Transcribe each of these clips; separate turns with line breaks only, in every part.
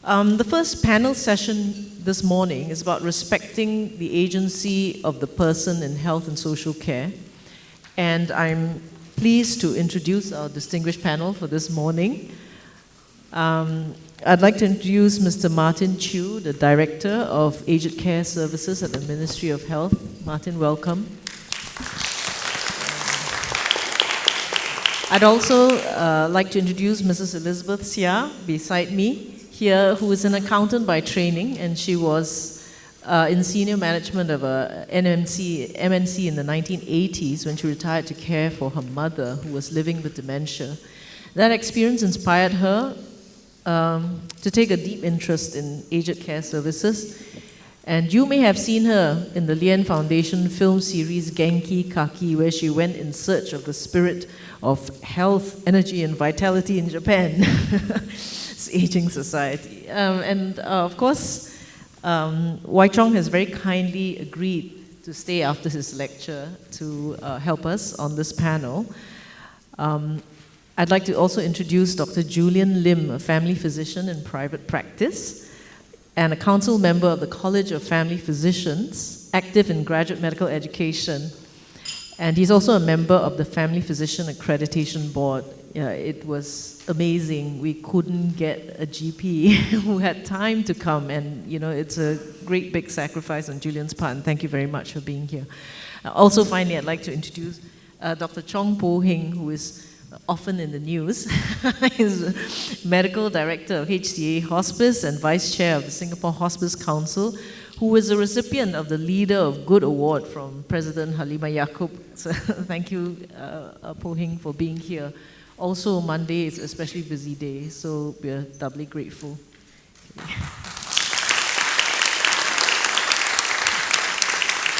The first panel session this morning is about respecting the agency of the person in health and social care. And I'm pleased to introduce our distinguished panel for this morning. I'd like to introduce Mr. Martin Chew, the Director of Aged Care Services at the Ministry of Health. Martin, welcome. I'd also like to introduce Mrs. Elizabeth Seah beside me here, who is an accountant by training, and she was in senior management of a MNC in the 1980s when she retired to care for her mother, who was living with dementia. That experience inspired her to take a deep interest in aged care services. And you may have seen her in the Lien Foundation film series Genki Kaki, where she went in search of the spirit of health, energy, and vitality in Japan. It's aging society. Of course, Wai Chong has very kindly agreed to stay after his lecture to help us on this panel. I'd like to also introduce Dr. Julian Lim, a family physician in private practice, and a council member of the College of Family Physicians, active in graduate medical education. And he's also a member of the Family Physician Accreditation Board. It was amazing. We couldn't get a GP who had time to come, and it's a great big sacrifice on Julian's part, and thank you very much for being here. Also, finally, I'd like to introduce Dr. Chong Po Hing, who is often in the news. He's medical director of HCA Hospice and vice chair of the Singapore Hospice Council, who is a recipient of the Leader of Good Award from President Halimah Yacob. So thank you, Po Hing, for being here. Also, Monday is a especially busy day, so we're doubly grateful.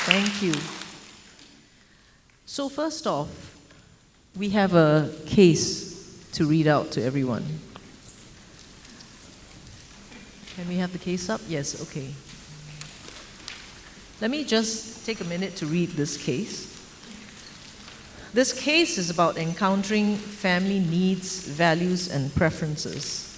Thank you. So first off, we have a case to read out to everyone. Can we have the case up? Yes, okay. Let me just take a minute to read this case. This case is about encountering family needs, values, and preferences.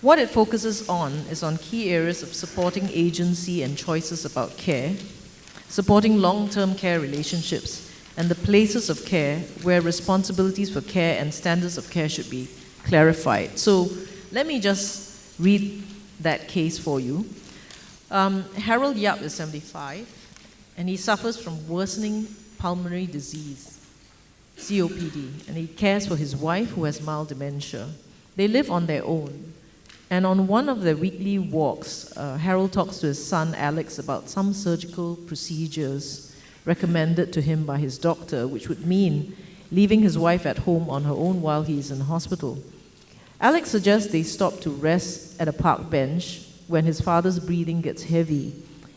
What it focuses on is on key areas of supporting agency and choices about care, supporting long-term care relationships, and the places of care where responsibilities for care and standards of care should be clarified. So let me just read that case for you. Harold Yap is 75, and he suffers from worsening pulmonary disease, COPD, and he cares for his wife who has mild dementia. They live on their own. And on one of their weekly walks, Harold talks to his son, Alex, about some surgical procedures recommended to him by his doctor, which would mean leaving his wife at home on her own while he is in hospital. Alex suggests they stop to rest at a park bench when his father's breathing gets heavy.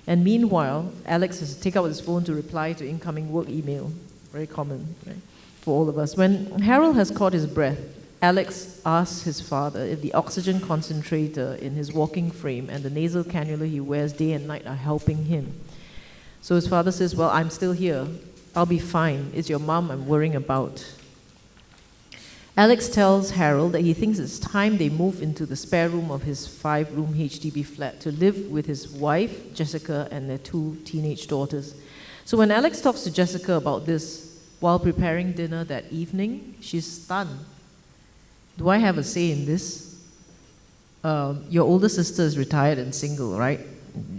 And meanwhile, Alex has to take out his phone to reply to incoming work email. Very common, right, for all of us. When Harold has caught his breath, Alex asks his father if the oxygen concentrator in his walking frame and the nasal cannula he wears day and night are helping him. So his father says, well, I'm still here. I'll be fine. It's your mom I'm worrying about. Alex tells Harold that he thinks it's time they move into the spare room of his 5-room HDB flat to live with his wife, Jessica, and their 2 teenage daughters. So when Alex talks to Jessica about this while preparing dinner that evening, she's stunned. Do I have a say in this? Your older sister is retired and single, right?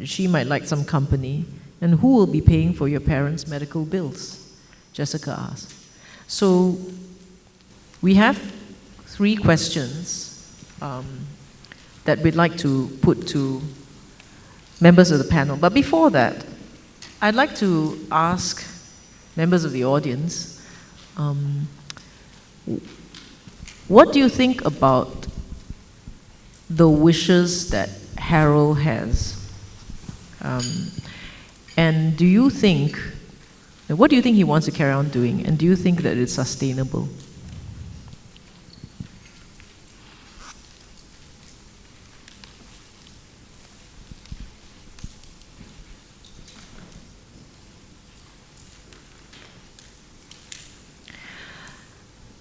She might like some company. And who will be paying for your parents' medical bills? Jessica asked. So we have 3 questions that we'd like to put to members of the panel. But before that, I'd like to ask members of the audience, what do you think about the wishes that Harold has? And do you think, what do you think he wants to carry on doing? And do you think that it's sustainable?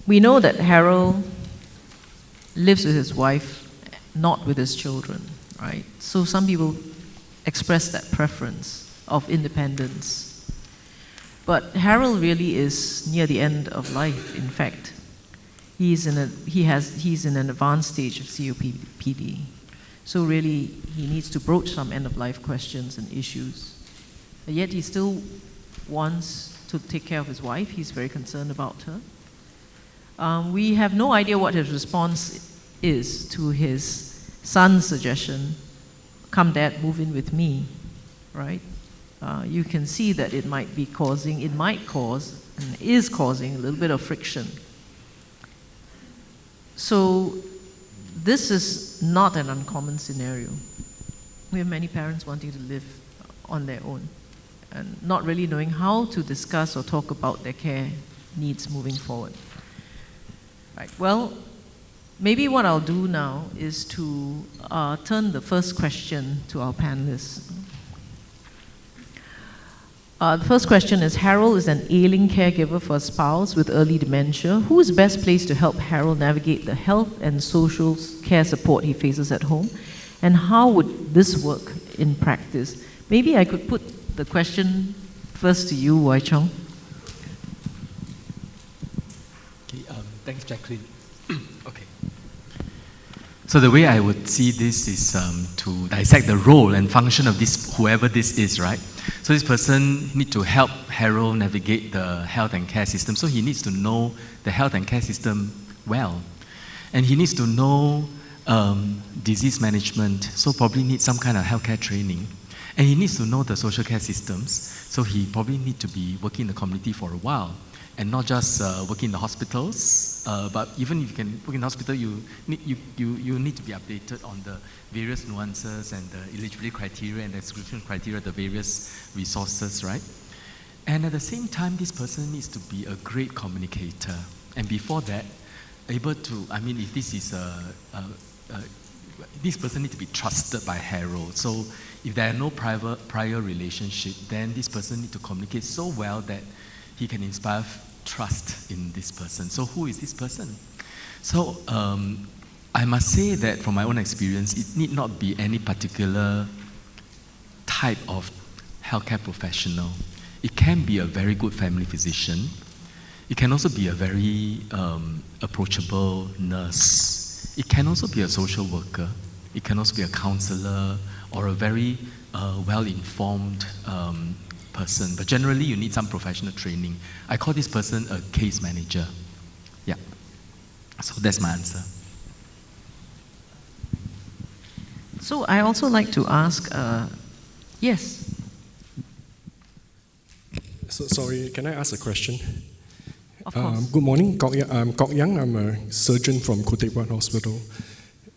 We know that Harold lives with his wife, not with his children, right? So some people express that preference of independence. But Harold really is near the end of life, in fact. He's in an advanced stage of COPD. So really, he needs to broach some end-of-life questions and issues. But yet he still wants to take care of his wife. He's very concerned about her. We have no idea what his response is to his son's suggestion, come dad, move in with me, right? You can see that it might cause, and is causing a little bit of friction. So this is not an uncommon scenario. We have many parents wanting to live on their own and not really knowing how to discuss or talk about their care needs moving forward. Right. Well, maybe what I'll do now is to turn the first question to our panelists. The first question is, Harold is an ailing caregiver for a spouse with early dementia. Who is best placed to help Harold navigate the health and social care support he faces at home? And how would this work in practice? Maybe I could put the question first to you, Wai Chong.
Okay, thanks, Jacqueline. Okay. So the way I would see this is to dissect the role and function of this, whoever this is, right? So this person needs to help Harold navigate the health and care system. So he needs to know the health and care system well. And he needs to know disease management, so probably needs some kind of healthcare training. And he needs to know the social care systems, so he probably needs to be working in the community for a while. And not just working in the hospitals, but even if you can work in the hospital, you need to be updated on the various nuances and the eligibility criteria and the exclusion criteria, the various resources, right? And at the same time, this person needs to be a great communicator. And before that, able to, I mean, if this is this person needs to be trusted by Harold. So if there are no prior relationship, then this person needs to communicate so well that he can inspire trust in this person. So who is this person? So I must say that from my own experience, it need not be any particular type of healthcare professional. It can be a very good family physician. It can also be a very approachable nurse. It can also be a social worker. It can also be a counselor or a very well-informed person. But generally, you need some professional training. I call this person a case manager. Yeah. So that's my answer.
So I also like to ask, yes.
So, sorry, can I ask a question?
Of course.
Good morning, I'm Kok Yang. I'm a surgeon from Khoo Teck Puat Hospital.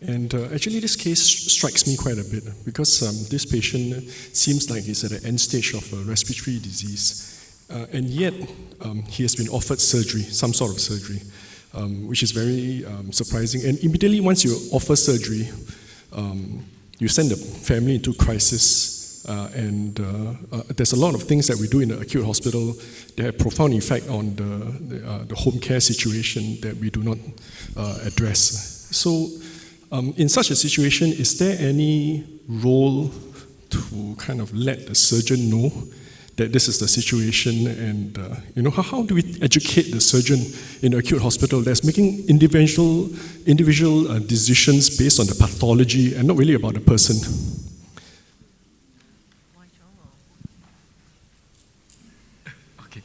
And actually this case strikes me quite a bit because this patient seems like he's at the end stage of a respiratory disease. And yet he has been offered surgery, some sort of surgery, which is very surprising. And immediately once you offer surgery, you send the family into crisis. And there's a lot of things that we do in the acute hospital that have profound effect on the home care situation that we do not address. So in such a situation, is there any role to kind of let the surgeon know that this is the situation, and how do we educate the surgeon in the acute hospital that's making individual decisions based on the pathology and not really about the person?
Okay.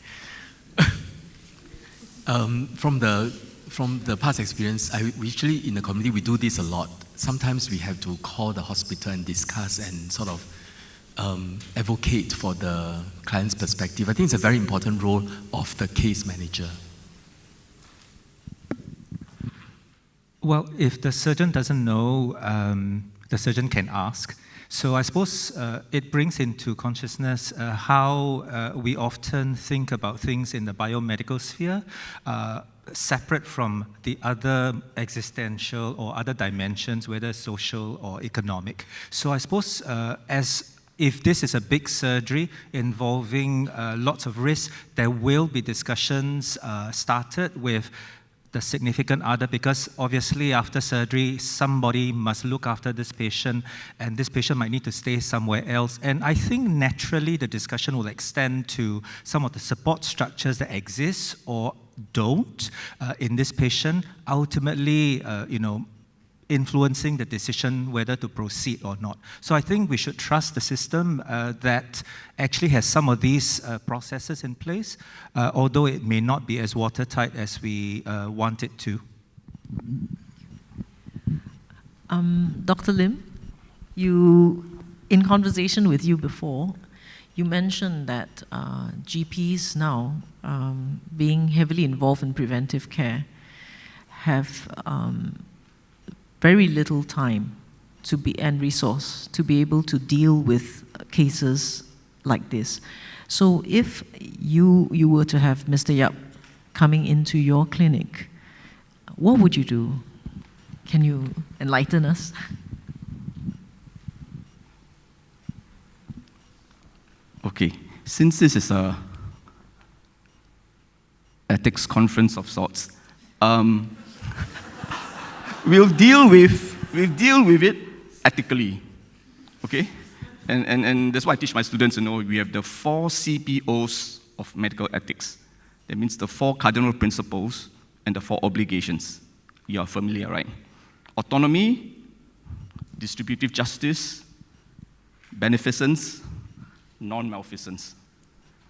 From the past experience, we actually in the community we do this a lot. Sometimes we have to call the hospital and discuss and sort of advocate for the client's perspective. I think it's a very important role of the case manager.
Well, if the surgeon doesn't know, the surgeon can ask. So I suppose it brings into consciousness how we often think about things in the biomedical sphere, separate from the other existential or other dimensions, whether social or economic. So I suppose if this is a big surgery involving lots of risks, there will be discussions started with the significant other, because obviously after surgery, somebody must look after this patient, and this patient might need to stay somewhere else. And I think naturally the discussion will extend to some of the support structures that exist or don't in this patient, ultimately, influencing the decision whether to proceed or not. So I think we should trust the system that actually has some of these processes in place, although it may not be as watertight as we want it to.
Dr. Lim, in conversation with you before, you mentioned that GPs now, being heavily involved in preventive care, have very little time and resource to be able to deal with cases like this. So if you were to have Mr. Yap coming into your clinic, what would you do? Can you enlighten us?
Okay, since this is a ethics conference of sorts, we'll deal with it ethically, okay? And that's why I teach my students, we have the 4 CPOs of medical ethics. That means the 4 cardinal principles and the 4 obligations. You are familiar, right? Autonomy, distributive justice, beneficence, non-malfeasance.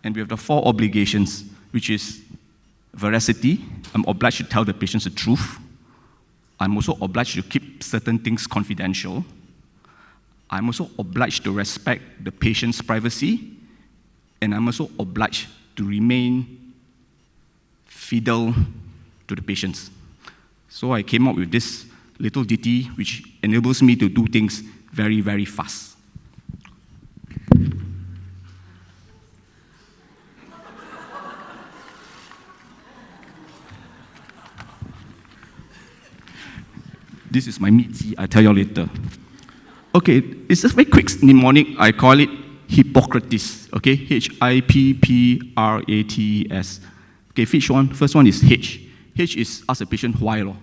And we have the 4 obligations, which is veracity. I'm obliged to tell the patients the truth. I'm also obliged to keep certain things confidential. I'm also obliged to respect the patient's privacy. And I'm also obliged to remain fidel to the patients. So I came up with this little ditty which enables me to do things very, very fast. This is my meat tea, I'll tell you later. Okay, it's a very quick mnemonic. I call it Hippocrates, okay? H-I-P-P-R-A-T-E-S. Okay, first one is H. H is ask the patient why, lor.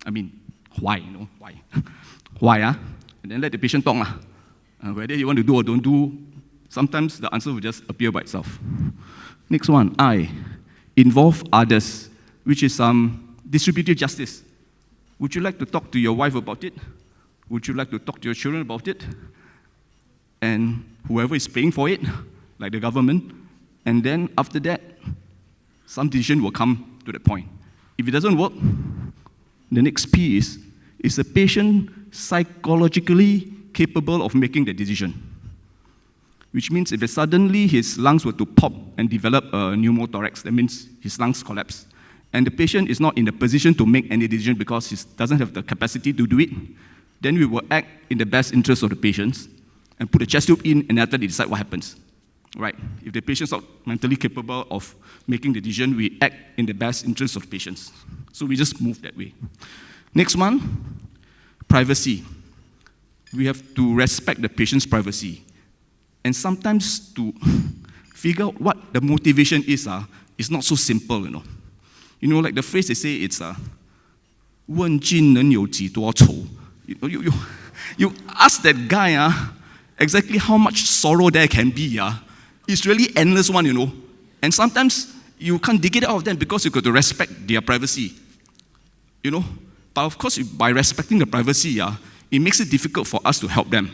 I mean, why, why? Why, And then let the patient talk, whether you want to do or don't do, sometimes the answer will just appear by itself. Next one, I. Involve others, which is distributive justice. Would you like to talk to your wife about it? Would you like to talk to your children about it? And whoever is paying for it, like the government, and then after that, some decision will come to that point. If it doesn't work, the next P is the patient psychologically capable of making the decision? Which means if suddenly his lungs were to pop and develop a pneumothorax, that means his lungs collapse, and the patient is not in the position to make any decision because he doesn't have the capacity to do it, then we will act in the best interest of the patients and put a chest tube in, and after they decide what happens. Right? If the patient's not mentally capable of making the decision, we act in the best interest of patients. So we just move that way. Next one, privacy. We have to respect the patient's privacy. And sometimes to figure out what the motivation is not so simple, like the phrase they say, it's 问君能有几多愁. You ask that guy exactly how much sorrow there can be. It's really endless one, And sometimes you can't dig it out of them because you've got to respect their privacy. But of course, by respecting the privacy, it makes it difficult for us to help them.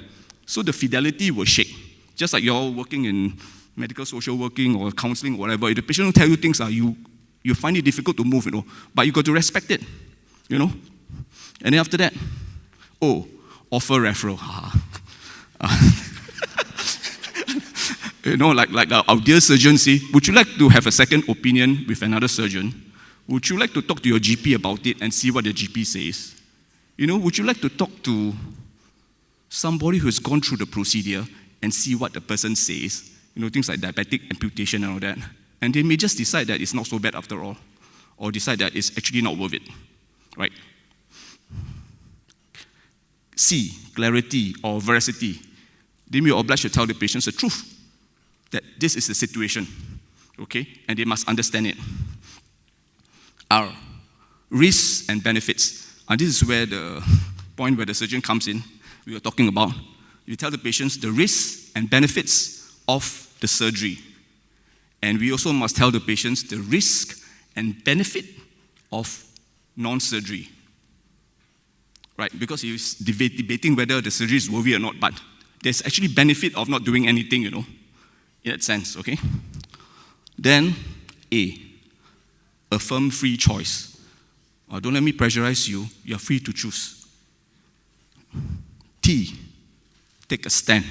So the fidelity will shake. Just like you're working in medical social working or counseling or whatever, if the patient will tell you things, you find it difficult to move, But you got to respect it, And then after that, offer referral. Like our dear surgeon say, would you like to have a second opinion with another surgeon? Would you like to talk to your GP about it and see what the GP says? Would you like to talk to somebody who has gone through the procedure and see what the person says? Things like diabetic amputation and all that. And they may just decide that it's not so bad after all, or decide that it's actually not worth it, right? C, clarity or veracity. They may be obliged to tell the patients the truth, that this is the situation, okay? And they must understand it. R, risks and benefits. And this is where the point where the surgeon comes in, we were talking about. You tell the patients the risks and benefits of the surgery. And we also must tell the patients the risk and benefit of non-surgery. Right? Because he's debating whether the surgery is worthy or not, but there's actually benefit of not doing anything, in that sense, okay? Then, A, affirm free choice. Don't let me pressurize you, you're free to choose. T, take a stand.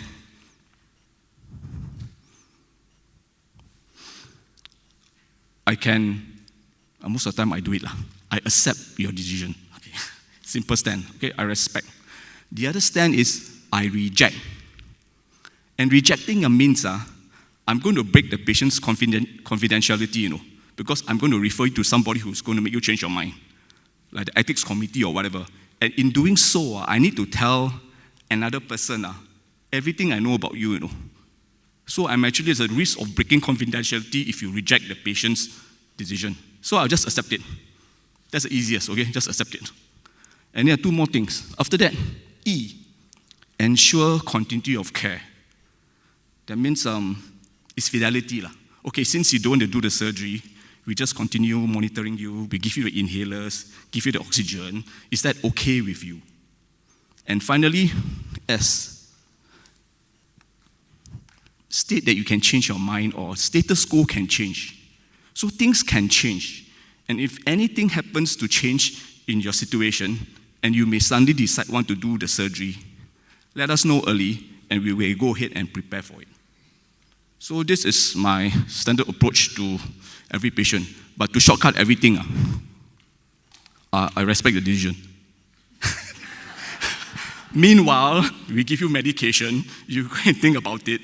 Most of the time I do it. I accept your decision. Okay. Simple stand. Okay, I respect. The other stand is I reject. And rejecting means I'm going to break the patient's confidentiality, because I'm going to refer you to somebody who's going to make you change your mind, like the ethics committee or whatever. And in doing so, I need to tell another person everything I know about you, So I'm actually at a risk of breaking confidentiality if you reject the patient's decision. So I'll just accept it. That's the easiest, okay? Just accept it. And there are two more things. After that, E, ensure continuity of care. That means it's fidelity. Okay, since you don't want to do the surgery, we just continue monitoring you. We give you the inhalers, give you the oxygen. Is that okay with you? And finally, S, state that you can change your mind or status quo can change. So things can change. And if anything happens to change in your situation and you may suddenly decide want to do the surgery, let us know early and we will go ahead and prepare for it. So this is my standard approach to every patient. But to shortcut everything, I respect the decision. Meanwhile, we give you medication, you can think about it,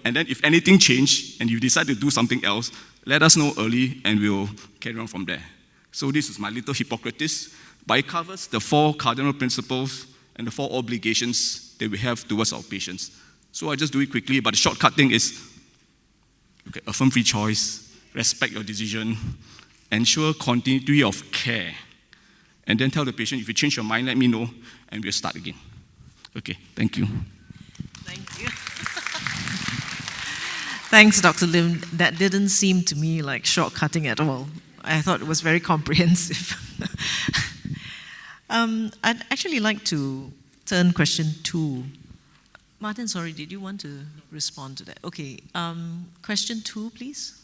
and then if anything changes and you decide to do something else, let us know early and we'll carry on from there. So this is my little Hippocrates, but it covers the 4 cardinal principles and the 4 obligations that we have towards our patients. So I just do it quickly, but the shortcut thing is, okay, affirm free choice, respect your decision, ensure continuity of care, and then tell the patient, if you change your mind, let me know, and we'll start again. Okay, thank you.
Thank you. Thanks, Dr. Lim. That didn't seem to me like shortcutting at all. I thought it was very comprehensive. I'd actually like to turn question 2. Martin, sorry, did you want to respond to that? Okay, question 2, please.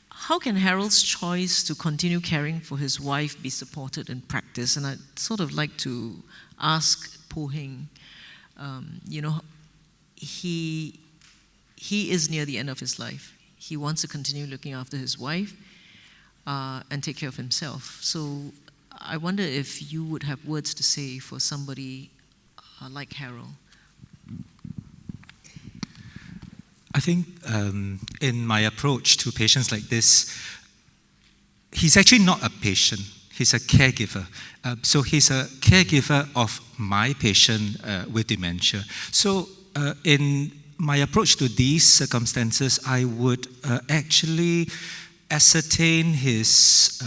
How can Harold's choice to continue caring for his wife be supported in practice? And I'd sort of like to ask Po Heng, he is near the end of his life. He wants to continue looking after his wife and take care of himself. So I wonder if you would have words to say for somebody like Harold.
I think in my approach to patients like this, he's actually not a patient. He's a caregiver. So he's a caregiver of my patient with dementia. So in my approach to these circumstances, I would actually ascertain his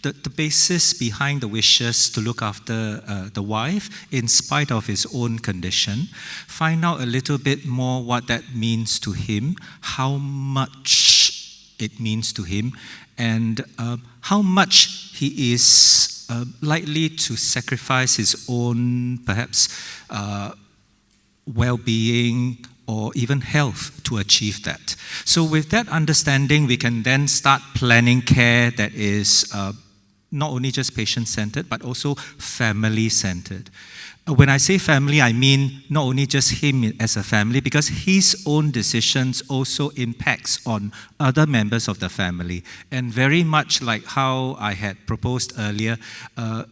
the basis behind the wishes to look after the wife in spite of his own condition, find out a little bit more what that means to him, how much it means to him, and how much he is likely to sacrifice his own, perhaps, well-being or even health to achieve that. So with that understanding, we can then start planning care that is not only just patient-centered, but also family-centered. When I say family, I mean not only just him as a family, because his own decisions also impacts on other members of the family. And very much like how I had proposed earlier,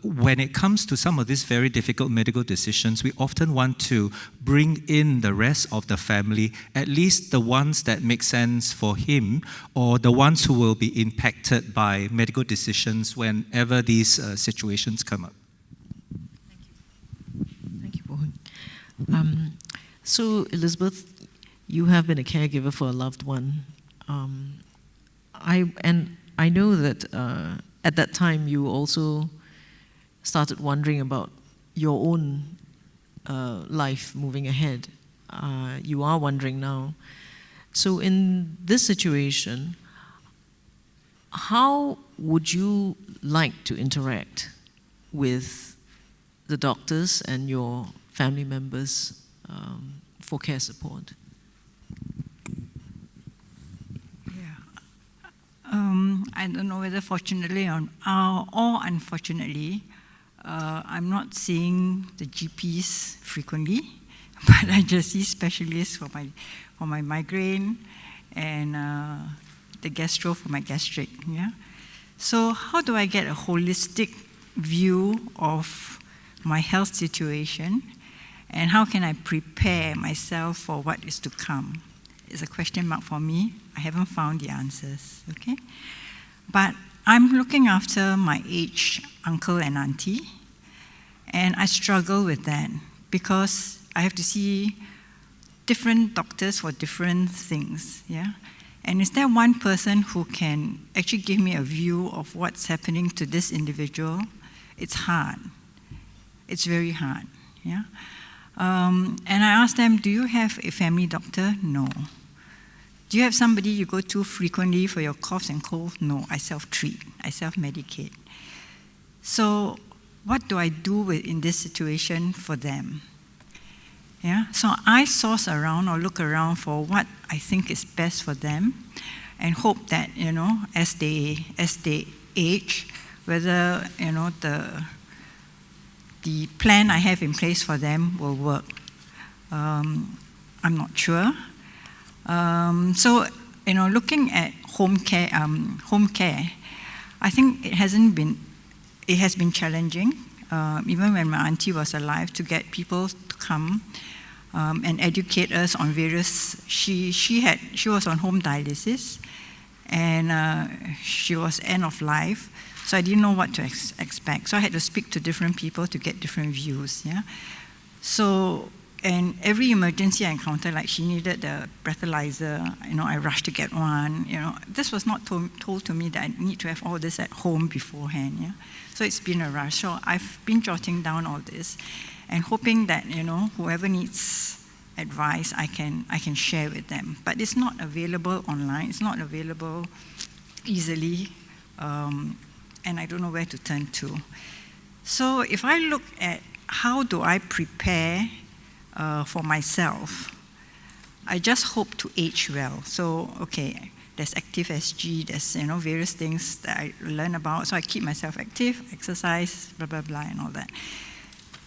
when it comes to some of these very difficult medical decisions, we often want to bring in the rest of the family, at least the ones that make sense for him, or the ones who will be impacted by medical decisions whenever these situations come up.
So, Elizabeth, you have been a caregiver for a loved one. I know that at that time you also started wondering about your own life moving ahead. You are wondering now. So in this situation, how would you like to interact with the doctors and your family members for care support?
I don't know whether fortunately or unfortunately, I'm not seeing the GPs frequently, but I just see specialists for my migraine and the gastro for my gastric. Yeah. So how do I get a holistic view of my health situation, and how can I prepare myself for what is to come? It's a question mark for me. I haven't found the answers, okay? But I'm looking after my aged uncle and auntie, and I struggle with that because I have to see different doctors for different things, yeah? And is there one person who can actually give me a view of what's happening to this individual? It's hard. It's very hard, yeah? And I asked them, do you have a family doctor? No. Do you have somebody you go to frequently for your coughs and colds? No, I self-treat, I self-medicate. So what do I do in this situation for them? Yeah, so I source around or look around for what I think is best for them and hope that, you know, as they age, whether, you know, the plan I have in place for them will work. I'm not sure. So, you know, looking at home care, I think it has been challenging, even when my auntie was alive, to get people to come and educate us on various. She was on home dialysis, and she was end of life. So I didn't know what to expect. So I had to speak to different people to get different views. Yeah. So. And every emergency I encountered, like she needed the breathalyzer, you know, I rushed to get one. You know, this was not told to me that I need to have all this at home beforehand. Yeah, so it's been a rush. So I've been jotting down all this, and hoping that, you know, whoever needs advice, I can share with them. But it's not available online. It's not available easily, and I don't know where to turn to. So if I look at how do I prepare for myself, I just hope to age well. So, okay, there's Active SG, there's, you know, various things that I learn about. So I keep myself active, exercise, blah, blah, blah, and all that.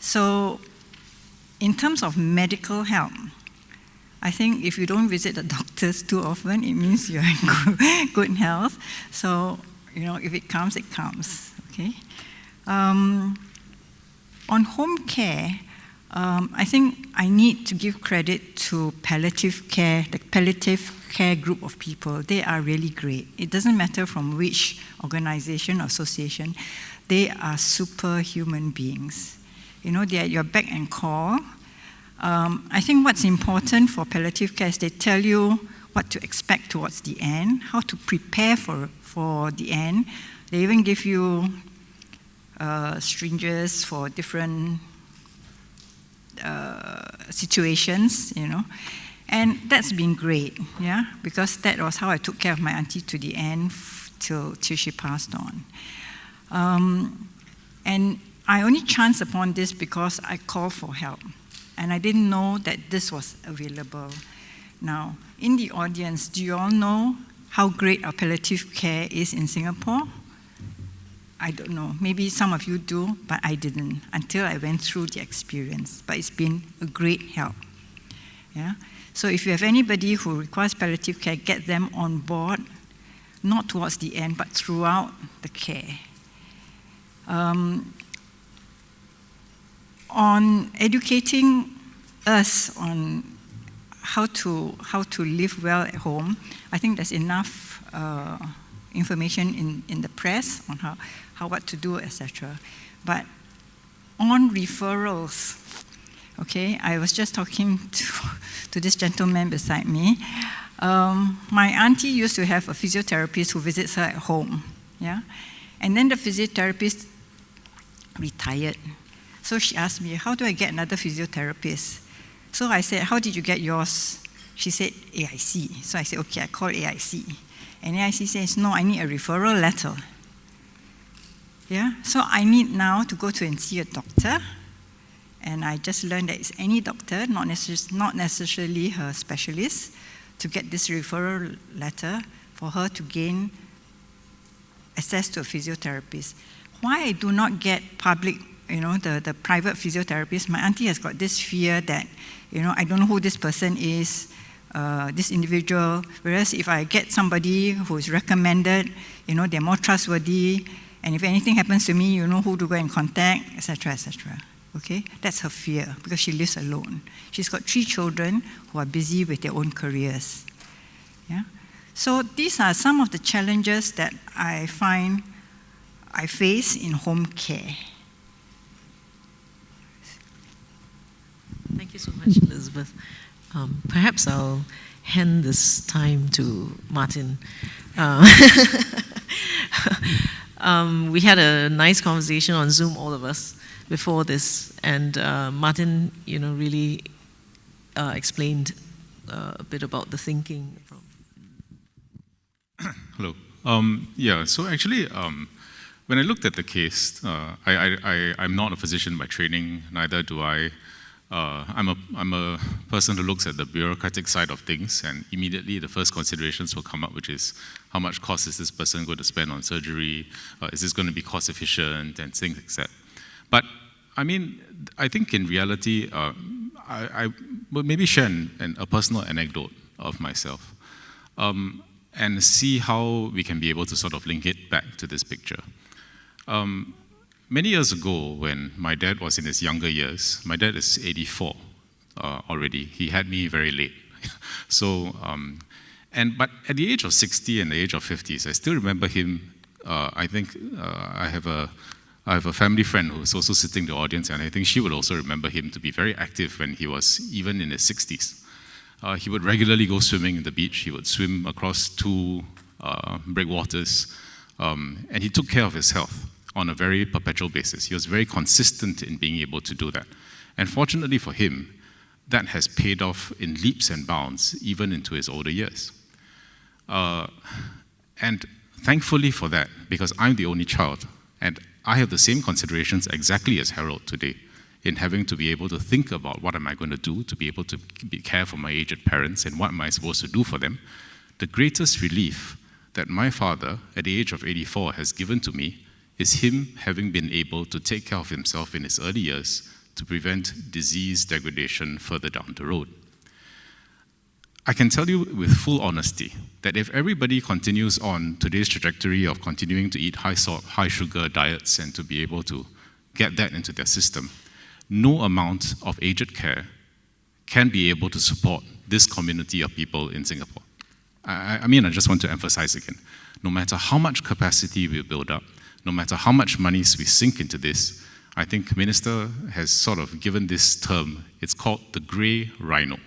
So in terms of medical help, I think if you don't visit the doctors too often, it means you're in good health. So, you know, if it comes, it comes, okay? On home care, I think I need to give credit to palliative care, the palliative care group of people. They are really great. It doesn't matter from which organization or association. They are superhuman beings. You know, they're at your beck and call. I think what's important for palliative care is they tell you what to expect towards the end, how to prepare for the end. They even give you syringes for different situations, you know, and that's been great, yeah, because that was how I took care of my auntie to the end till she passed on. And I only chanced upon this because I called for help, and I didn't know that this was available. Now, in the audience, do you all know how great our palliative care is in Singapore? I don't know. Maybe some of you do, but I didn't until I went through the experience. But it's been a great help. Yeah. So if you have anybody who requires palliative care, get them on board, not towards the end, but throughout the care. On educating us on how to live well at home, I think there's enough information in the press on how what to do, etc. But on referrals, okay, I was just talking to this gentleman beside me. My auntie used to have a physiotherapist who visits her at home, yeah? And then the physiotherapist retired. So she asked me, how do I get another physiotherapist? So I said, how did you get yours? She said, AIC. So I said, okay, I called AIC. And AIC says, no, I need a referral letter. Yeah, so I need now to go to and see a doctor. And I just learned that it's any doctor, not necessarily her specialist, to get this referral letter for her to gain access to a physiotherapist. Why I do not get public, the private physiotherapist, my auntie has got this fear that, I don't know who this person is, this individual, whereas if I get somebody who is recommended, they're more trustworthy, and if anything happens to me, you know who to go and contact, etc., etc. Okay, that's her fear because she lives alone. She's got 3 children who are busy with their own careers. Yeah, so these are some of the challenges that I find I face in home care.
Thank you so much, Elizabeth. Perhaps I'll hand this time to Martin. We had a nice conversation on Zoom, all of us, before this, and Martin, really explained a bit about the thinking.
Hello. So actually, when I looked at the case, I'm not a physician by training, neither do I. I'm a person who looks at the bureaucratic side of things, and immediately the first considerations will come up, which is how much cost is this person going to spend on surgery? Is this going to be cost efficient and things like that? But I think in reality, I would maybe share a personal anecdote of myself and see how we can be able to sort of link it back to this picture. Many years ago, when my dad was in his younger years, my dad is 84 already. He had me very late. But at the age of 60 and the age of 50s, I still remember him. I have a family friend who's also sitting in the audience, and I think she would also remember him to be very active when he was even in his 60s. He would regularly go swimming in the beach. He would swim across 2 breakwaters, and he took care of his health on a very perpetual basis. He was very consistent in being able to do that. And fortunately for him, that has paid off in leaps and bounds, even into his older years. And thankfully for that, because I'm the only child, and I have the same considerations exactly as Harold today, in having to be able to think about what am I going to do to be able to care for my aged parents and what am I supposed to do for them. The greatest relief that my father, at the age of 84, has given to me is him having been able to take care of himself in his early years to prevent disease degradation further down the road. I can tell you with full honesty that if everybody continues on today's trajectory of continuing to eat high salt, high sugar diets and to be able to get that into their system, no amount of aged care can be able to support this community of people in Singapore. I just want to emphasize again, no matter how much capacity we build up, no matter how much money we sink into this, I think the Minister has sort of given this term, it's called the grey rhino.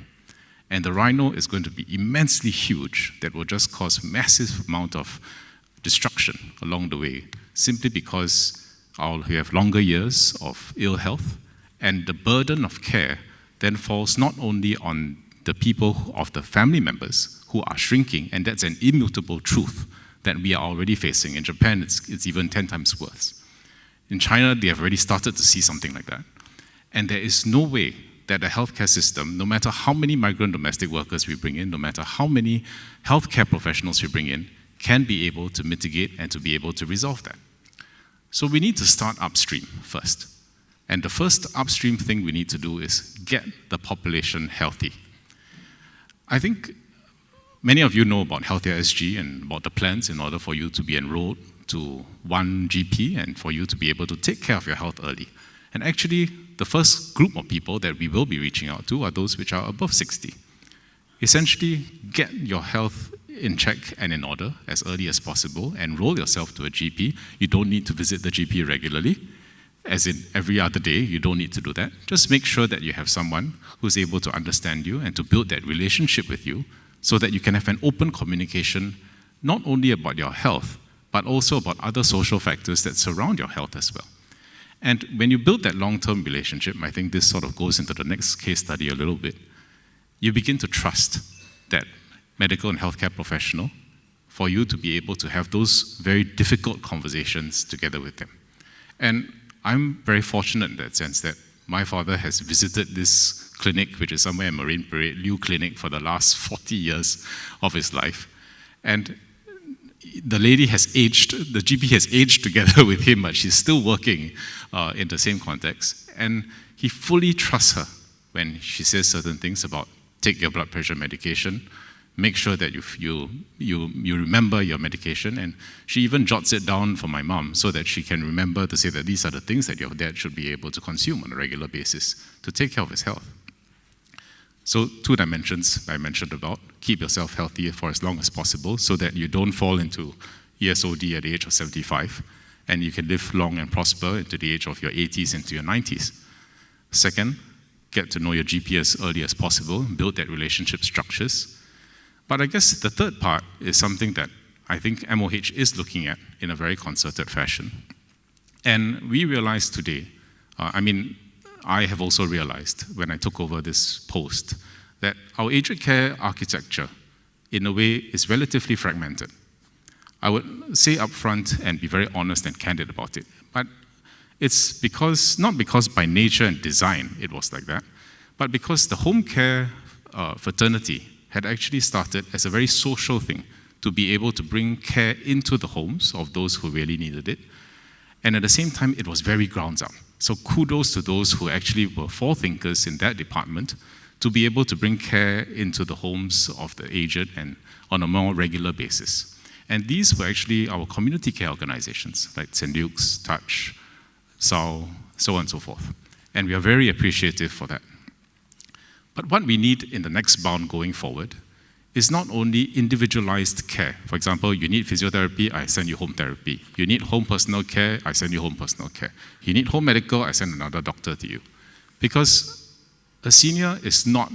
And the rhino is going to be immensely huge that will just cause massive amount of destruction along the way, simply because we have longer years of ill health, and the burden of care then falls not only on the people of the family members who are shrinking, and that's an immutable truth that we are already facing. In Japan, it's even 10 times worse. In China, they have already started to see something like that. And there is no way that the healthcare system, no matter how many migrant domestic workers we bring in, no matter how many healthcare professionals we bring in, can be able to mitigate and to be able to resolve that. So we need to start upstream first. And the first upstream thing we need to do is get the population healthy. I think many of you know about Healthier SG and about the plans in order for you to be enrolled to one GP and for you to be able to take care of your health early. And actually, the first group of people that we will be reaching out to are those which are above 60. Essentially, get your health in check and in order as early as possible. Enroll yourself to a GP. You don't need to visit the GP regularly. As in every other day, you don't need to do that. Just make sure that you have someone who's able to understand you and to build that relationship with you so that you can have an open communication, not only about your health, but also about other social factors that surround your health as well. And when you build that long-term relationship, I think this sort of goes into the next case study a little bit, you begin to trust that medical and healthcare professional for you to be able to have those very difficult conversations together with them. And I'm very fortunate in that sense that my father has visited this clinic, which is somewhere in Marine Parade, Liu Clinic, for the last 40 years of his life. And the lady has aged, the GP has aged together with him, but she's still working in the same context. And he fully trusts her when she says certain things about take your blood pressure medication, make sure that you remember your medication, and she even jots it down for my mom so that she can remember to say that these are the things that your dad should be able to consume on a regular basis to take care of his health. So 2 dimensions I mentioned about, keep yourself healthy for as long as possible so that you don't fall into ESOD at the age of 75, and you can live long and prosper into the age of your 80s into your 90s. Second, get to know your GP as early as possible, build that relationship structures. But I guess the third part is something that I think MOH is looking at in a very concerted fashion. And we realized today, I have also realized when I took over this post, that our aged care architecture, in a way, is relatively fragmented. I would say upfront and be very honest and candid about it. But it's not because by nature and design it was like that, but because the home care fraternity had actually started as a very social thing to be able to bring care into the homes of those who really needed it. And at the same time, it was very grounds up. So kudos to those who actually were forethinkers in that department to be able to bring care into the homes of the aged and on a more regular basis. And these were actually our community care organizations, like St. Luke's, Touch, SAO, so on and so forth. And we are very appreciative for that. But what we need in the next bound going forward is not only individualized care. For example, you need physiotherapy, I send you home therapy. You need home personal care, I send you home personal care. You need home medical, I send another doctor to you. Because a senior is not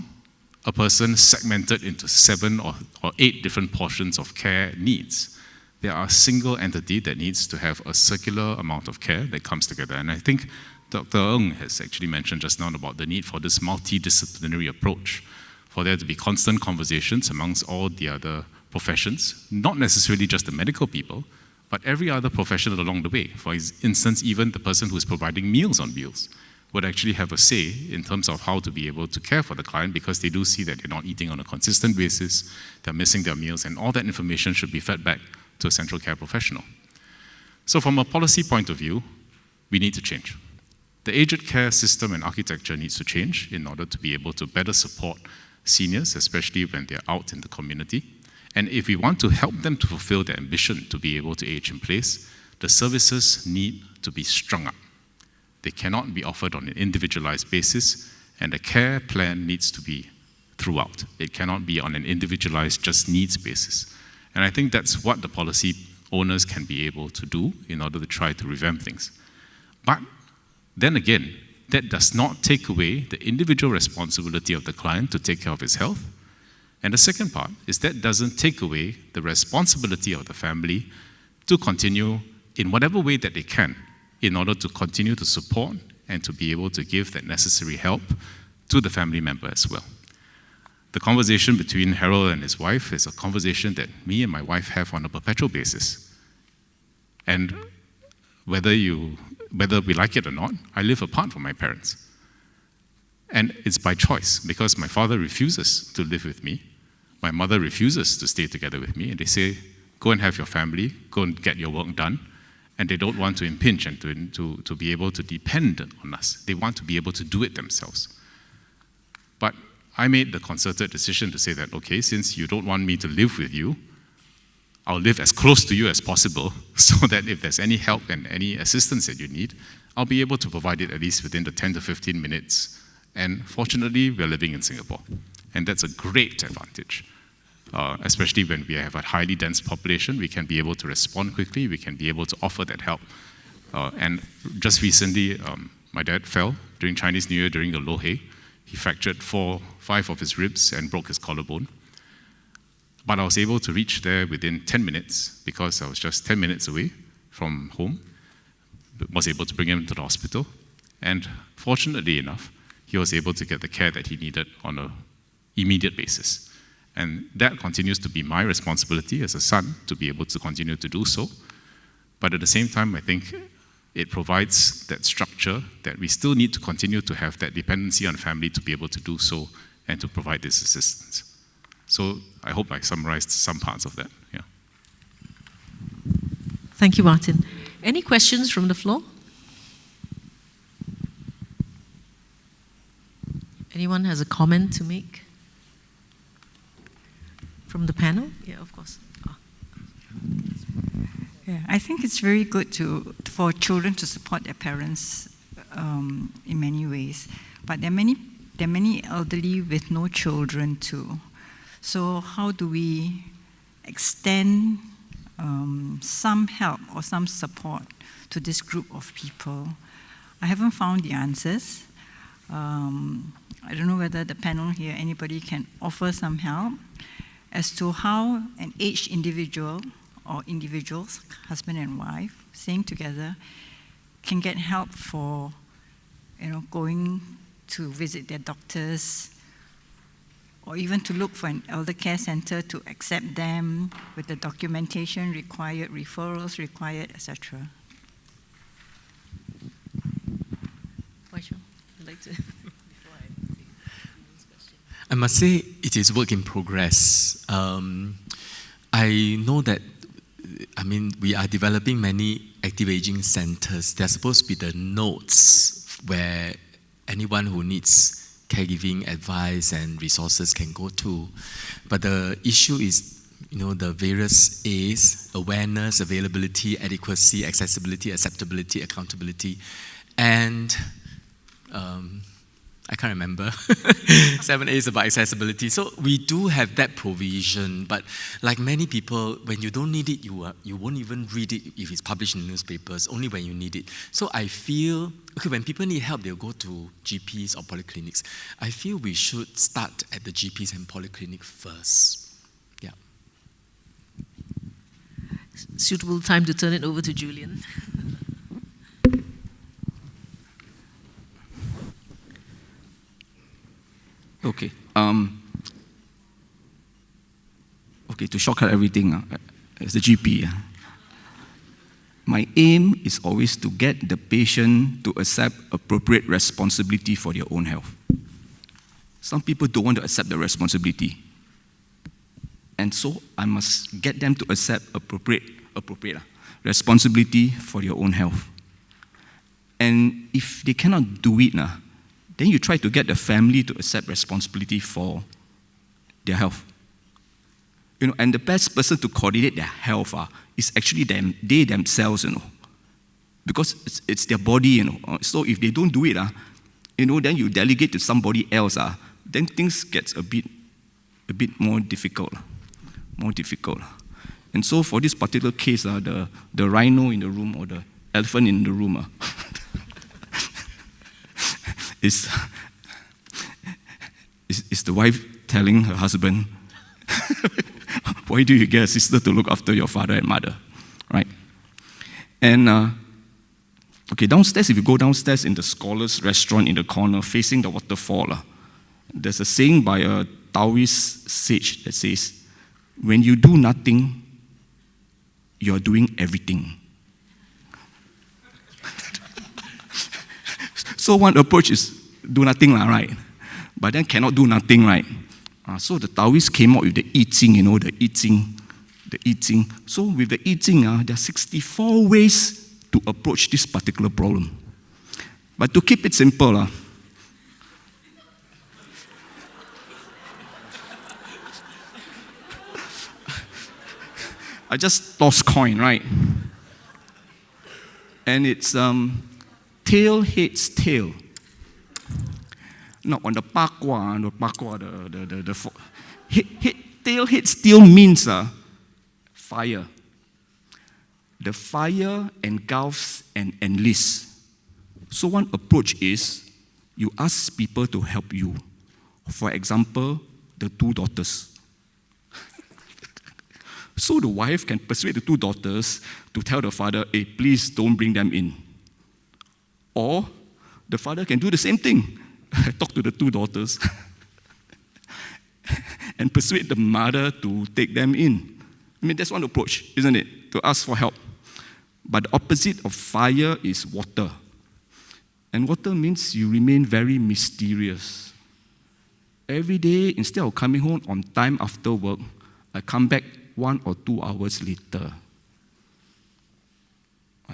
a person segmented into 7 or 8 different portions of care needs. They are a single entity that needs to have a circular amount of care that comes together. And I think Dr. Ng has actually mentioned just now about the need for this multidisciplinary approach, for there to be constant conversations amongst all the other professions, not necessarily just the medical people, but every other professional along the way. For instance, even the person who is providing meals on wheels would actually have a say in terms of how to be able to care for the client, because they do see that they're not eating on a consistent basis, they're missing their meals, and all that information should be fed back to a central care professional. So from a policy point of view, we need to change. The aged care system and architecture needs to change in order to be able to better support seniors, especially when they're out in the community. And if we want to help them to fulfill their ambition to be able to age in place, the services need to be strung up. They cannot be offered on an individualized basis, and the care plan needs to be throughout. It cannot be on an individualized just needs basis. And I think that's what the policy owners can be able to do in order to try to revamp things. But then again, that does not take away the individual responsibility of the client to take care of his health. And the second part is that doesn't take away the responsibility of the family to continue in whatever way that they can in order to continue to support and to be able to give that necessary help to the family member as well. The conversation between Harold and his wife is a conversation that me and my wife have on a perpetual basis. And whether we like it or not, I live apart from my parents. And it's by choice, because my father refuses to live with me. My mother refuses to stay together with me. And they say, go and have your family, go and get your work done. And they don't want to impinge and to be able to depend on us. They want to be able to do it themselves. But I made the concerted decision to say that, okay, since you don't want me to live with you, I'll live as close to you as possible so that if there's any help and any assistance that you need, I'll be able to provide it at least within the 10 to 15 minutes. And fortunately, we're living in Singapore. And that's a great advantage, especially when we have a highly dense population. We can be able to respond quickly. We can be able to offer that help. And just recently, my dad fell during Chinese New Year during the Lo Hei. He fractured 5 of his ribs and broke his collarbone. But I was able to reach there within 10 minutes because I was just 10 minutes away from home, was able to bring him to the hospital, and fortunately enough, he was able to get the care that he needed on an immediate basis. And that continues to be my responsibility as a son to be able to continue to do so. But at the same time, I think it provides that structure that we still need to continue to have that dependency on family to be able to do so and to provide this assistance. So I hope I summarized some parts of that. Yeah.
Thank you, Martin. Any questions from the floor? Anyone has a comment to make? From the panel? Yeah, of course. Oh.
Yeah, I think it's very good for children to support their parents in many ways. But there are many elderly with no children too. So how do we extend some help or some support to this group of people? I haven't found the answers. I don't know whether the panel here, anybody can offer some help as to how an aged individual or individuals, husband and wife, staying together, can get help for, going to visit their doctors, or even to look for an elder care center to accept them with the documentation required, referrals required, etc.
I'd like to.
I must say it is work in progress. I know that, we are developing many active aging centers. They're supposed to be the nodes where anyone who needs caregiving advice and resources can go to. But the issue is, the various A's: awareness, availability, adequacy, accessibility, acceptability, accountability, and I can't remember. 7 A's about accessibility. So we do have that provision, but like many people, when you don't need it, you won't even read it if it's published in newspapers, only when you need it. So I feel, when people need help, they'll go to GPs or polyclinics. I feel we should start at the GPs and polyclinic first. Yeah.
Suitable time to turn it over to Julian.
Okay. To shortcut everything, as the GP, my aim is always to get the patient to accept appropriate responsibility for their own health. Some people don't want to accept the responsibility. And so I must get them to accept appropriate responsibility for their own health. And if they cannot do it, then you try to get the family to accept responsibility for their health. And the best person to coordinate their health is actually they themselves, because it's their body, So if they don't do it, then you delegate to somebody else, then things get a bit more difficult. And so for this particular case, the rhino in the room or the elephant in the room, is the wife telling her husband, why do you get a sister to look after your father and mother, right? And, downstairs, if you go downstairs in the Scholars Restaurant in the corner facing the waterfall, there's a saying by a Taoist sage that says, when you do nothing, you're doing everything. So one approach is do nothing, right? But then cannot do nothing, right? So the Taoists came out with the I Ching, the I Ching. So with the I Ching, there are 64 ways to approach this particular problem. But to keep it simple, I just toss coin, right? And it's tail hates tail. Not on the pakwa, tail hates tail means fire. The fire engulfs and enlists. So one approach is you ask people to help you. For example, the 2 daughters. So the wife can persuade the two daughters to tell the father, hey, please don't bring them in. Or the father can do the same thing, talk to the two daughters, and persuade the mother to take them in. I mean, that's one approach, isn't it? To ask for help. But the opposite of fire is water. And water means you remain very mysterious. Every day, instead of coming home on time after work, I come back 1 or 2 hours later.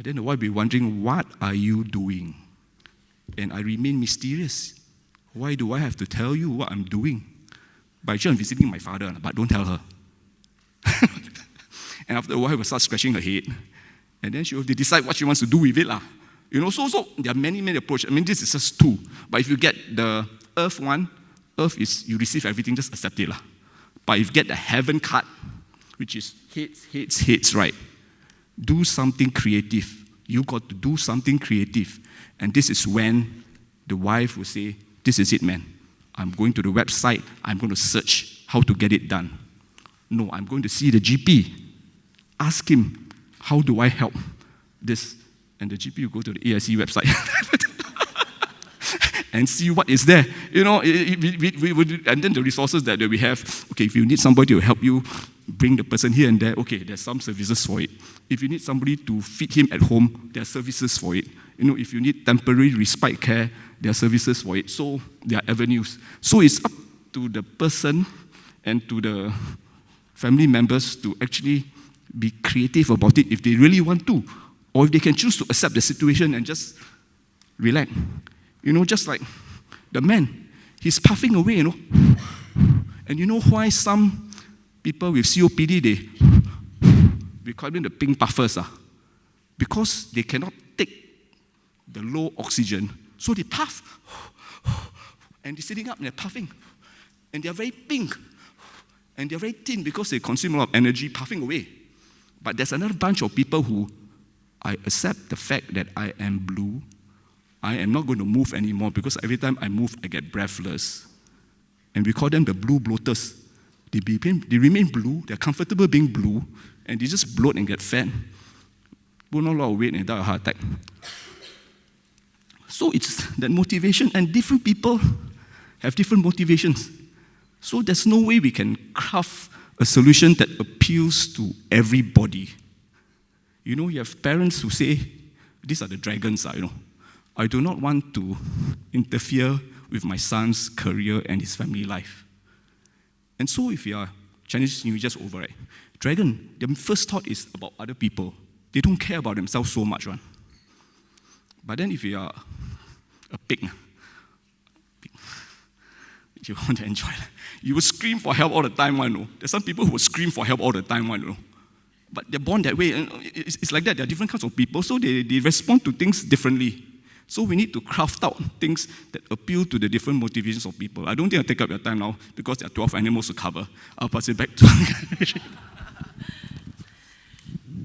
Then the wife will be wondering, what are you doing? And I remain mysterious. Why do I have to tell you what I'm doing? But actually I'm visiting my father, but don't tell her. And after a while, will start scratching her head. And then she will decide what she wants to do with it. So there are many, many approaches. I mean, this is just 2. But if you get the earth one, earth is you receive everything, just accept it. But if you get the heaven card, which is hates, right? Do something creative. You got to do something creative. And this is when the wife will say, this is it, man. I'm going to the website. I'm going to search how to get it done. No, I'm going to see the GP. Ask him, how do I help this? And the GP will go to the AIC website and see what is there. And then the resources that we have, okay, if you need somebody to help you bring the person here and there, okay, there's some services for it. If you need somebody to feed him at home, there are services for it. If you need temporary respite care, there are services for it. So there are avenues. So it's up to the person and to the family members to actually be creative about it if they really want to. Or if they can choose to accept the situation and just relax. Just like the man, he's puffing away, And you know why some people with COPD, we call them the pink puffers, because they cannot take the low oxygen. So they puff, and they're sitting up and they're puffing. And they're very pink. And they're very thin because they consume a lot of energy puffing away. But there's another bunch of people who, I accept the fact that I am blue. I am not going to move anymore because every time I move, I get breathless. And we call them the blue bloaters. They remain blue, they're comfortable being blue, and they just bloat and get fat. Put on a lot of weight and die of a heart attack. So it's that motivation, and different people have different motivations. So there's no way we can craft a solution that appeals to everybody. You have parents who say, these are the dragons, I do not want to interfere with my son's career and his family life. And so if you are Chinese New Year just over, right? Dragon, their first thought is about other people. They don't care about themselves so much, right? But then if you are a pig, you want to enjoy it. You will scream for help all the time, There's some people who will scream for help all the time, But they're born that way. It's like that. There are different kinds of people, so they respond to things differently. So we need to craft out things that appeal to the different motivations of people. I don't think I'll take up your time now because there are 12 animals to cover. I'll pass it back to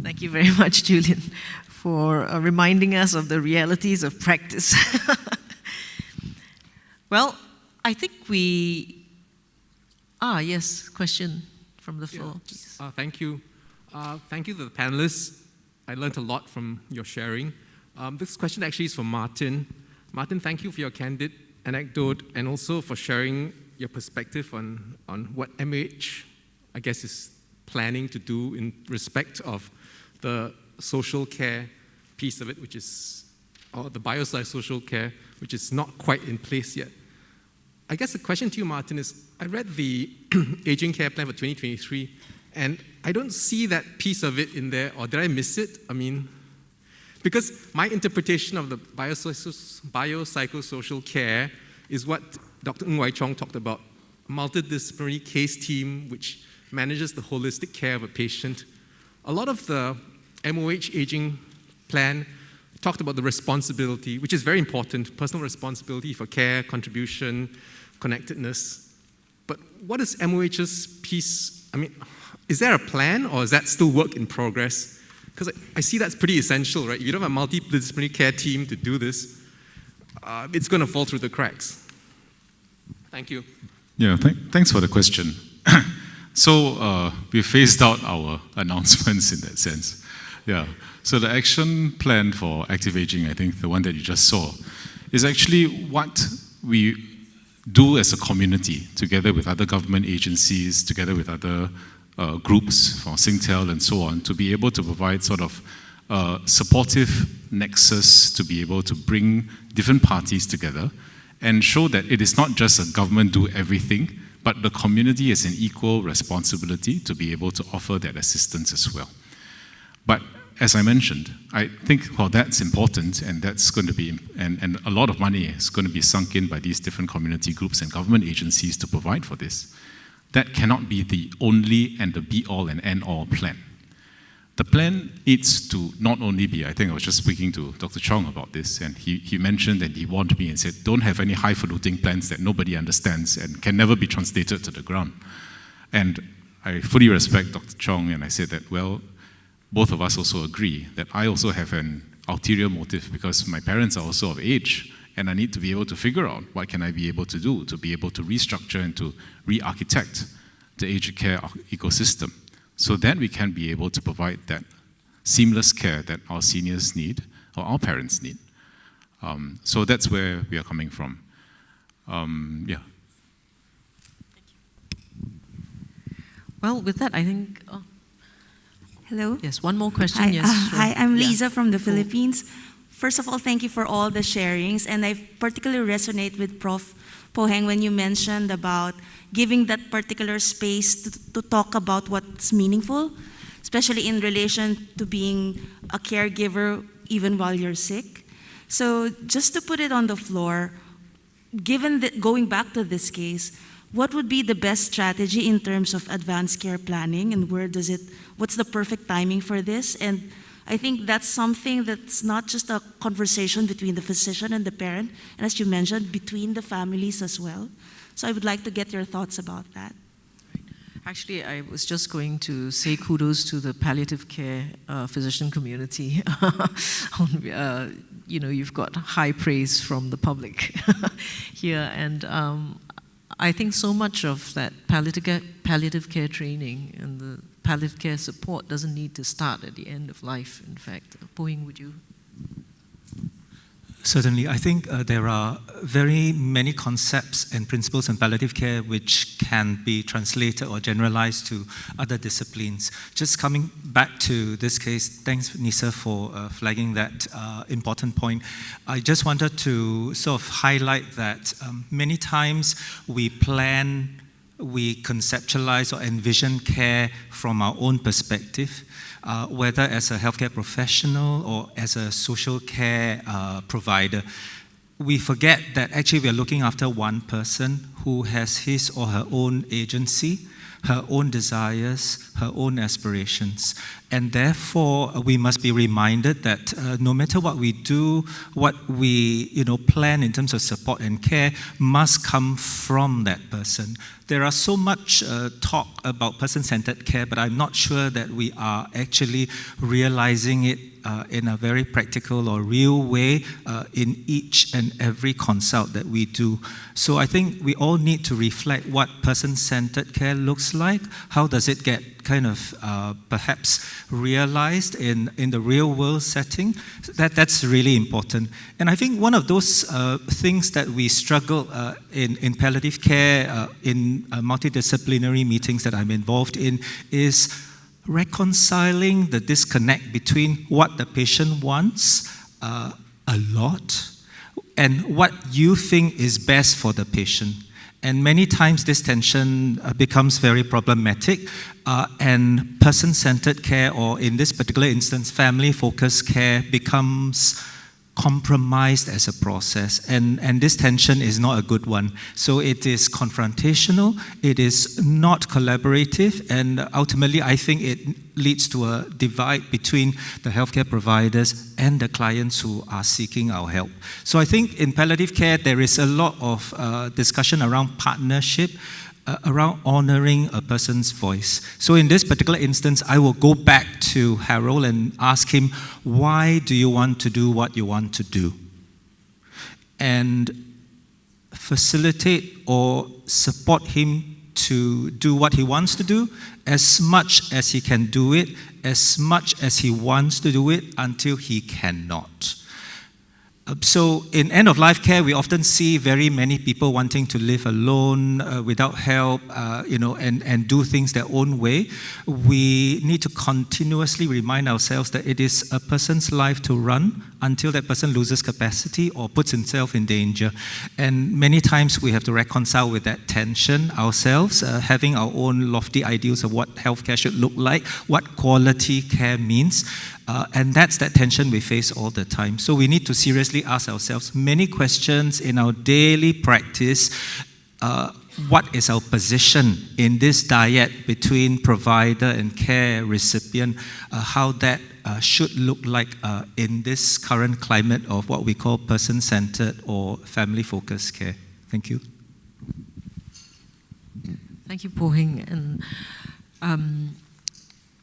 Thank you very much, Julian, for reminding us of the realities of practice. Well, I think yes, question from the floor.
Yeah, thank you. Thank you to the panelists. I learned a lot from your sharing. This question actually is for Martin. Martin, thank you for your candid anecdote and also for sharing your perspective on what MOH, I guess, is planning to do in respect of the social care piece of it, which is, or the biopsychosocial care, which is not quite in place yet. I guess the question to you, Martin, is I read the aging care plan for 2023, and I don't see that piece of it in there, or did I miss it? Because my interpretation of the biopsychosocial care is what Dr. Ng Wai Chong talked about, a multidisciplinary case team which manages the holistic care of a patient. A lot of the MOH aging plan talked about the responsibility, which is very important, personal responsibility for care, contribution, connectedness. But what is MOH's piece? Is there a plan, or is that still work in progress? Because I see that's pretty essential, right? If you don't have a multidisciplinary care team to do this, it's going to fall through the cracks. Thank you.
Yeah, thanks for the question. So we phased out our announcements in that sense. Yeah. So the action plan for active aging, I think the one that you just saw, is actually what we do as a community, together with other government agencies, together with other groups for Singtel and so on, to be able to provide sort of supportive nexus to be able to bring different parties together and show that it is not just a government do everything, but the community has an equal responsibility to be able to offer that assistance as well. But as I mentioned, I think while that's important, and that's going to be, and a lot of money is going to be sunk in by these different community groups and government agencies to provide for this, that cannot be the only and the be-all and end-all plan. The plan needs to not only be, I think I was just speaking to Dr. Chong about this, and he mentioned and he warned me and said, don't have any highfalutin plans that nobody understands and can never be translated to the ground. And I fully respect Dr. Chong, and I said that, well, both of us also agree that I also have an ulterior motive because my parents are also of age, and I need to be able to figure out what can I be able to do to be able to restructure and to re-architect the aged care ecosystem so that we can be able to provide that seamless care that our seniors need or our parents need. So that's where we are coming from. Yeah.
Well, with that, I think...
Hello?
Yes, one more question.
Hi,
yes, sure.
hi, I'm Lisa from the Philippines. First of all, thank you for all the sharings, and I particularly resonate with Prof. Poheng when you mentioned about giving that particular space to talk about what's meaningful, especially in relation to being a caregiver even while you're sick. So just to put it on the floor, given that going back to this case, what would be the best strategy in terms of advanced care planning, and what's the perfect timing for this? And I think that's something that's not just a conversation between the physician and the parent, and as you mentioned, between the families as well. So I would like to get your thoughts about that.
Actually, I was just going to say kudos to the palliative care physician community. You've got high praise from the public here, and I think so much of that palliative care training and the palliative care support doesn't need to start at the end of life, in fact. Poheng, would you?
Certainly. I think there are very many concepts and principles in palliative care which can be translated or generalized to other disciplines. Just coming back to this case, thanks, Nisa, for flagging that important point. I just wanted to sort of highlight that many times we plan, we conceptualize or envision care from our own perspective. Whether as a healthcare professional or as a social care provider, we forget that actually we are looking after one person who has his or her own agency, her own desires, her own aspirations. And therefore, we must be reminded that no matter what we do, what we plan in terms of support and care must come from that person. There are so much talk about person-centered care, but I'm not sure that we are actually realizing it in a very practical or real way in each and every consult that we do. So I think we all need to reflect what person-centered care looks like. How does it get kind of perhaps realized in the real world setting? That's really important. And I think one of those things that we struggle in palliative care, in multidisciplinary meetings that I'm involved in, is reconciling the disconnect between what the patient wants a lot and what you think is best for the patient. And many times this tension becomes very problematic, and person-centered care, or in this particular instance, family-focused care, becomes compromised as a process, and this tension is not a good one. So it is confrontational, it is not collaborative, and ultimately I think it leads to a divide between the healthcare providers and the clients who are seeking our help. So I think in palliative care there is a lot of discussion around partnership, around honoring a person's voice. So in this particular instance, I will go back to Harold and ask him, why do you want to do what you want to do? And facilitate or support him to do what he wants to do, as much as he can do it, as much as he wants to do it, until he cannot. So in end-of-life care, we often see very many people wanting to live alone, without help, and do things their own way. We need to continuously remind ourselves that it is a person's life to run until that person loses capacity or puts himself in danger. And many times we have to reconcile with that tension ourselves, having our own lofty ideals of what healthcare should look like, what quality care means. And that's that tension we face all the time. So we need to seriously ask ourselves many questions in our daily practice. What is our position in this dyad between provider and care recipient? How that should look like in this current climate of what we call person-centered or family-focused care. Thank you.
Thank you, Po Heng. And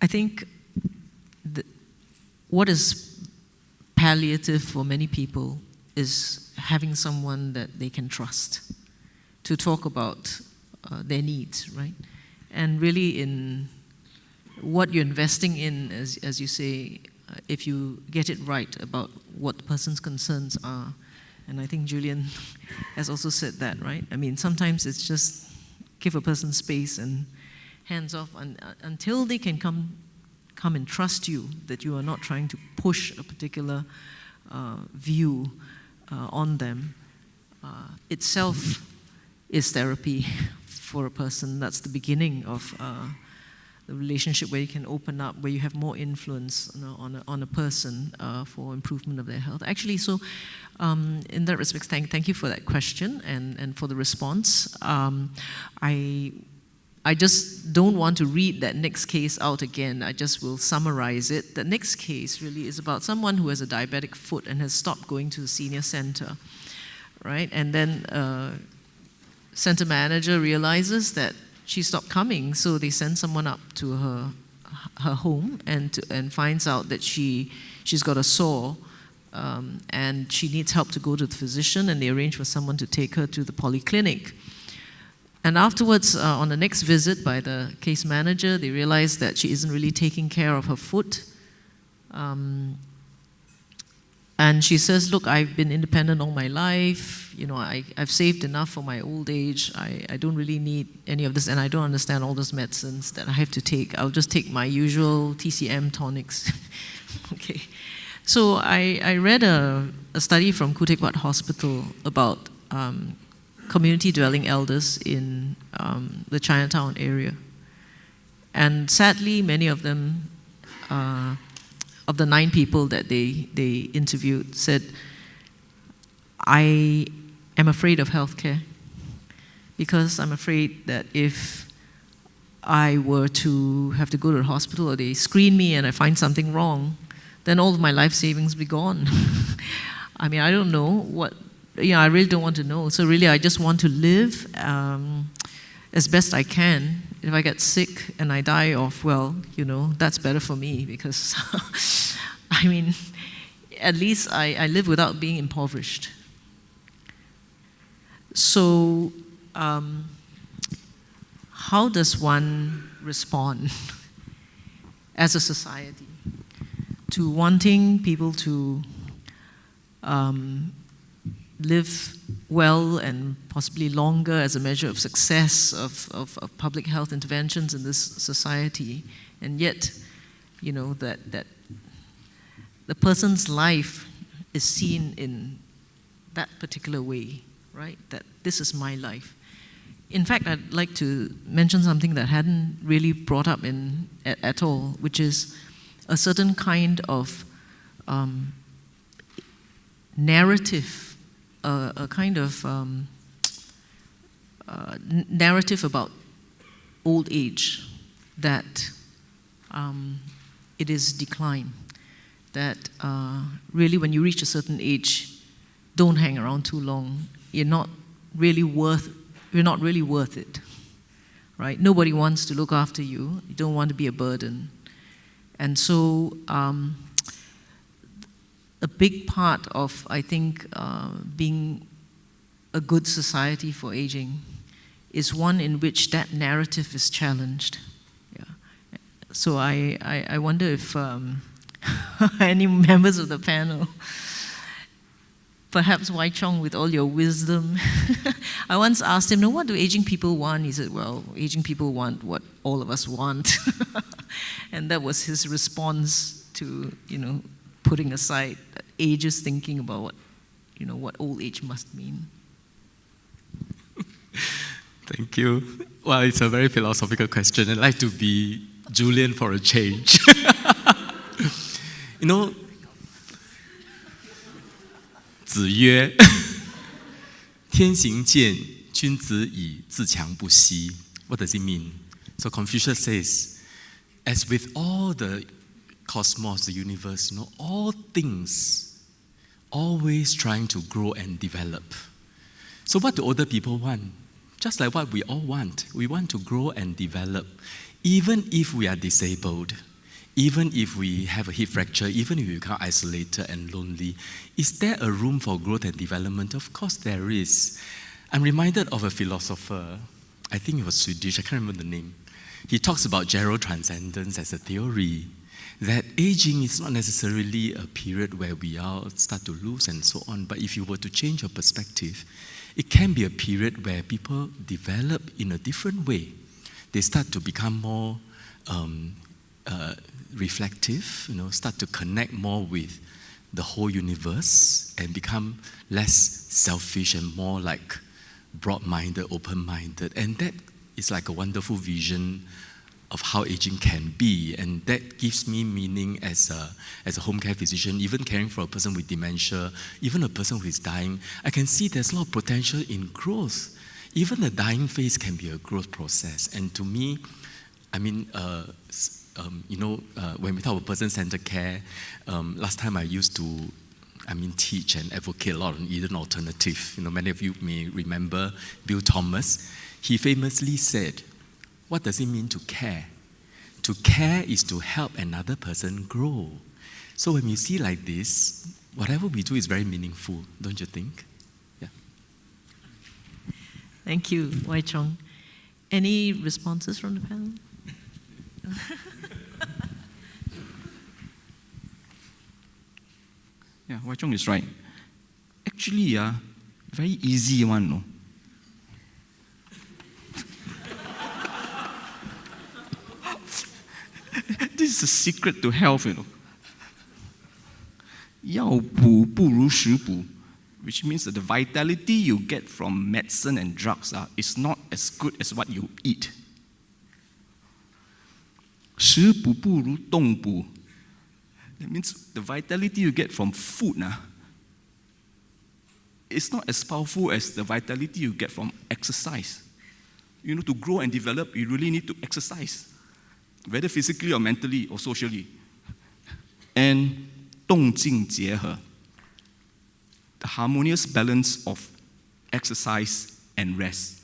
I think what is palliative for many people is having someone that they can trust to talk about their needs, right? And really in what you're investing in, as you say, if you get it right about what the person's concerns are, and I think Julian has also said that, right? I mean, sometimes it's just give a person space and hands off until they can come and trust you that you are not trying to push a particular view on them. Itself is therapy for a person. That's the beginning of the relationship where you can open up, where you have more influence on a person for improvement of their health. Actually, so in that respect, thank you for that question and for the response. I just don't want to read that next case out again. I just will summarize it. The next case really is about someone who has a diabetic foot and has stopped going to the senior center, right? And then center manager realizes that she stopped coming, so they send someone up to her home and finds out that she's got a sore and she needs help to go to the physician, and they arrange for someone to take her to the polyclinic. And afterwards, on the next visit by the case manager, they realize that she isn't really taking care of her foot. And she says, look, I've been independent all my life. You know, I've saved enough for my old age. I don't really need any of this, and I don't understand all those medicines that I have to take. I'll just take my usual TCM tonics. Okay. So I read a study from Khoo Teck Puat Hospital about community dwelling elders in the Chinatown area. And sadly, many of them, of the 9 people that they interviewed, said, I am afraid of healthcare because I'm afraid that if I were to have to go to the hospital or they screen me and I find something wrong, then all of my life savings will be gone. I mean, I don't know what, I really don't want to know. So really, I just want to live as best I can. If I get sick and I die off, well, that's better for me because, I mean, at least I live without being impoverished. So, how does one respond as a society to wanting people to live well and possibly longer as a measure of success of public health interventions in this society, and yet, that the person's life is seen in that particular way, right? That this is my life. In fact, I'd like to mention something that hadn't really brought up at all, which is a certain kind of narrative, a kind of narrative about old age, that it is decline, that really when you reach a certain age, don't hang around too long. You're not really worth it, right? Nobody wants to look after you. You don't want to be a burden. And so a big part of, I think, being a good society for aging is one in which that narrative is challenged. Yeah. So I wonder if any members of the panel, perhaps Wai Chong, with all your wisdom, I once asked him, what do aging people want? He said, well, aging people want what all of us want. And that was his response to, putting aside age's thinking about what old age must mean.
Thank you. Well, it's a very philosophical question. I'd like to be Julian for a change. 子曰：“天行健，君子以自强不息。” What does it mean? So Confucius says, as with all the cosmos, the universe, all things always trying to grow and develop. So what do older people want? Just like what we all want. We want to grow and develop, even if we are disabled. Even if we have a hip fracture, even if we become isolated and lonely, is there a room for growth and development? Of course there is. I'm reminded of a philosopher, I think he was Swedish, I can't remember the name. He talks about gero-transcendence as a theory, that aging is not necessarily a period where we all start to lose and so on, but if you were to change your perspective, it can be a period where people develop in a different way. They start to become more reflective, start to connect more with the whole universe and become less selfish and more like broad-minded, open-minded. And that is like a wonderful vision of how aging can be. And that gives me meaning as a home care physician, even caring for a person with dementia, even a person who is dying. I can see there's a lot of potential in growth. Even the dying phase can be a growth process. And to me, when we talk about person-centered care, last time I used to, teach and advocate a lot on Eden Alternative. Many of you may remember Bill Thomas. He famously said, what does it mean to care? To care is to help another person grow. So when you see like this, whatever we do is very meaningful, don't you think? Yeah.
Thank you, Wai Chong. Any responses from the panel?
Yeah, Wai Chong is right. Actually, very easy one, no? This is a secret to health, 药补不如食补, which means that the vitality you get from medicine and drugs is not as good as what you eat. 食补不如动补. That means the vitality you get from food is not as powerful as the vitality you get from exercise. To grow and develop, you really need to exercise, whether physically or mentally or socially. And 动静结合, the harmonious balance of exercise and rest.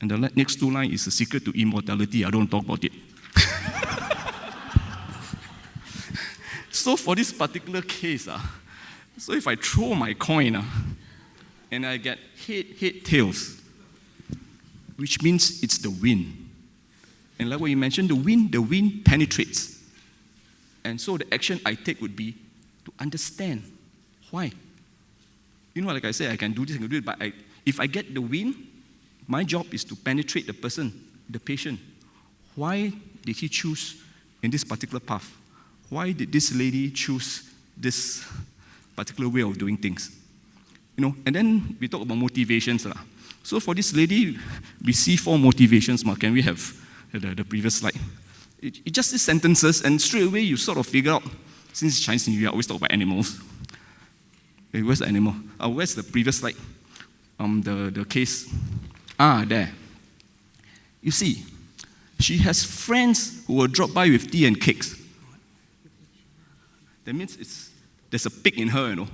And the next two lines is the secret to immortality. I don't talk about it. So for this particular case, so if I throw my coin and I get head, tails, which means it's the wind. And like what you mentioned, the wind penetrates. And so the action I take would be to understand why. Like I said, I can do this, I can do it, but if I get the wind, my job is to penetrate the person, the patient. Why did he choose in this particular path? Why did this lady choose this particular way of doing things? And then we talk about motivations. So for this lady, we see 4 motivations. Can we have the previous slide? It's just these sentences, and straight away you sort of figure out, since Chinese New Year, I always talk about animals. Okay, where's the animal? Where's the previous slide? The case. There. You see, she has friends who will drop by with tea and cakes. That means there's a pig in her,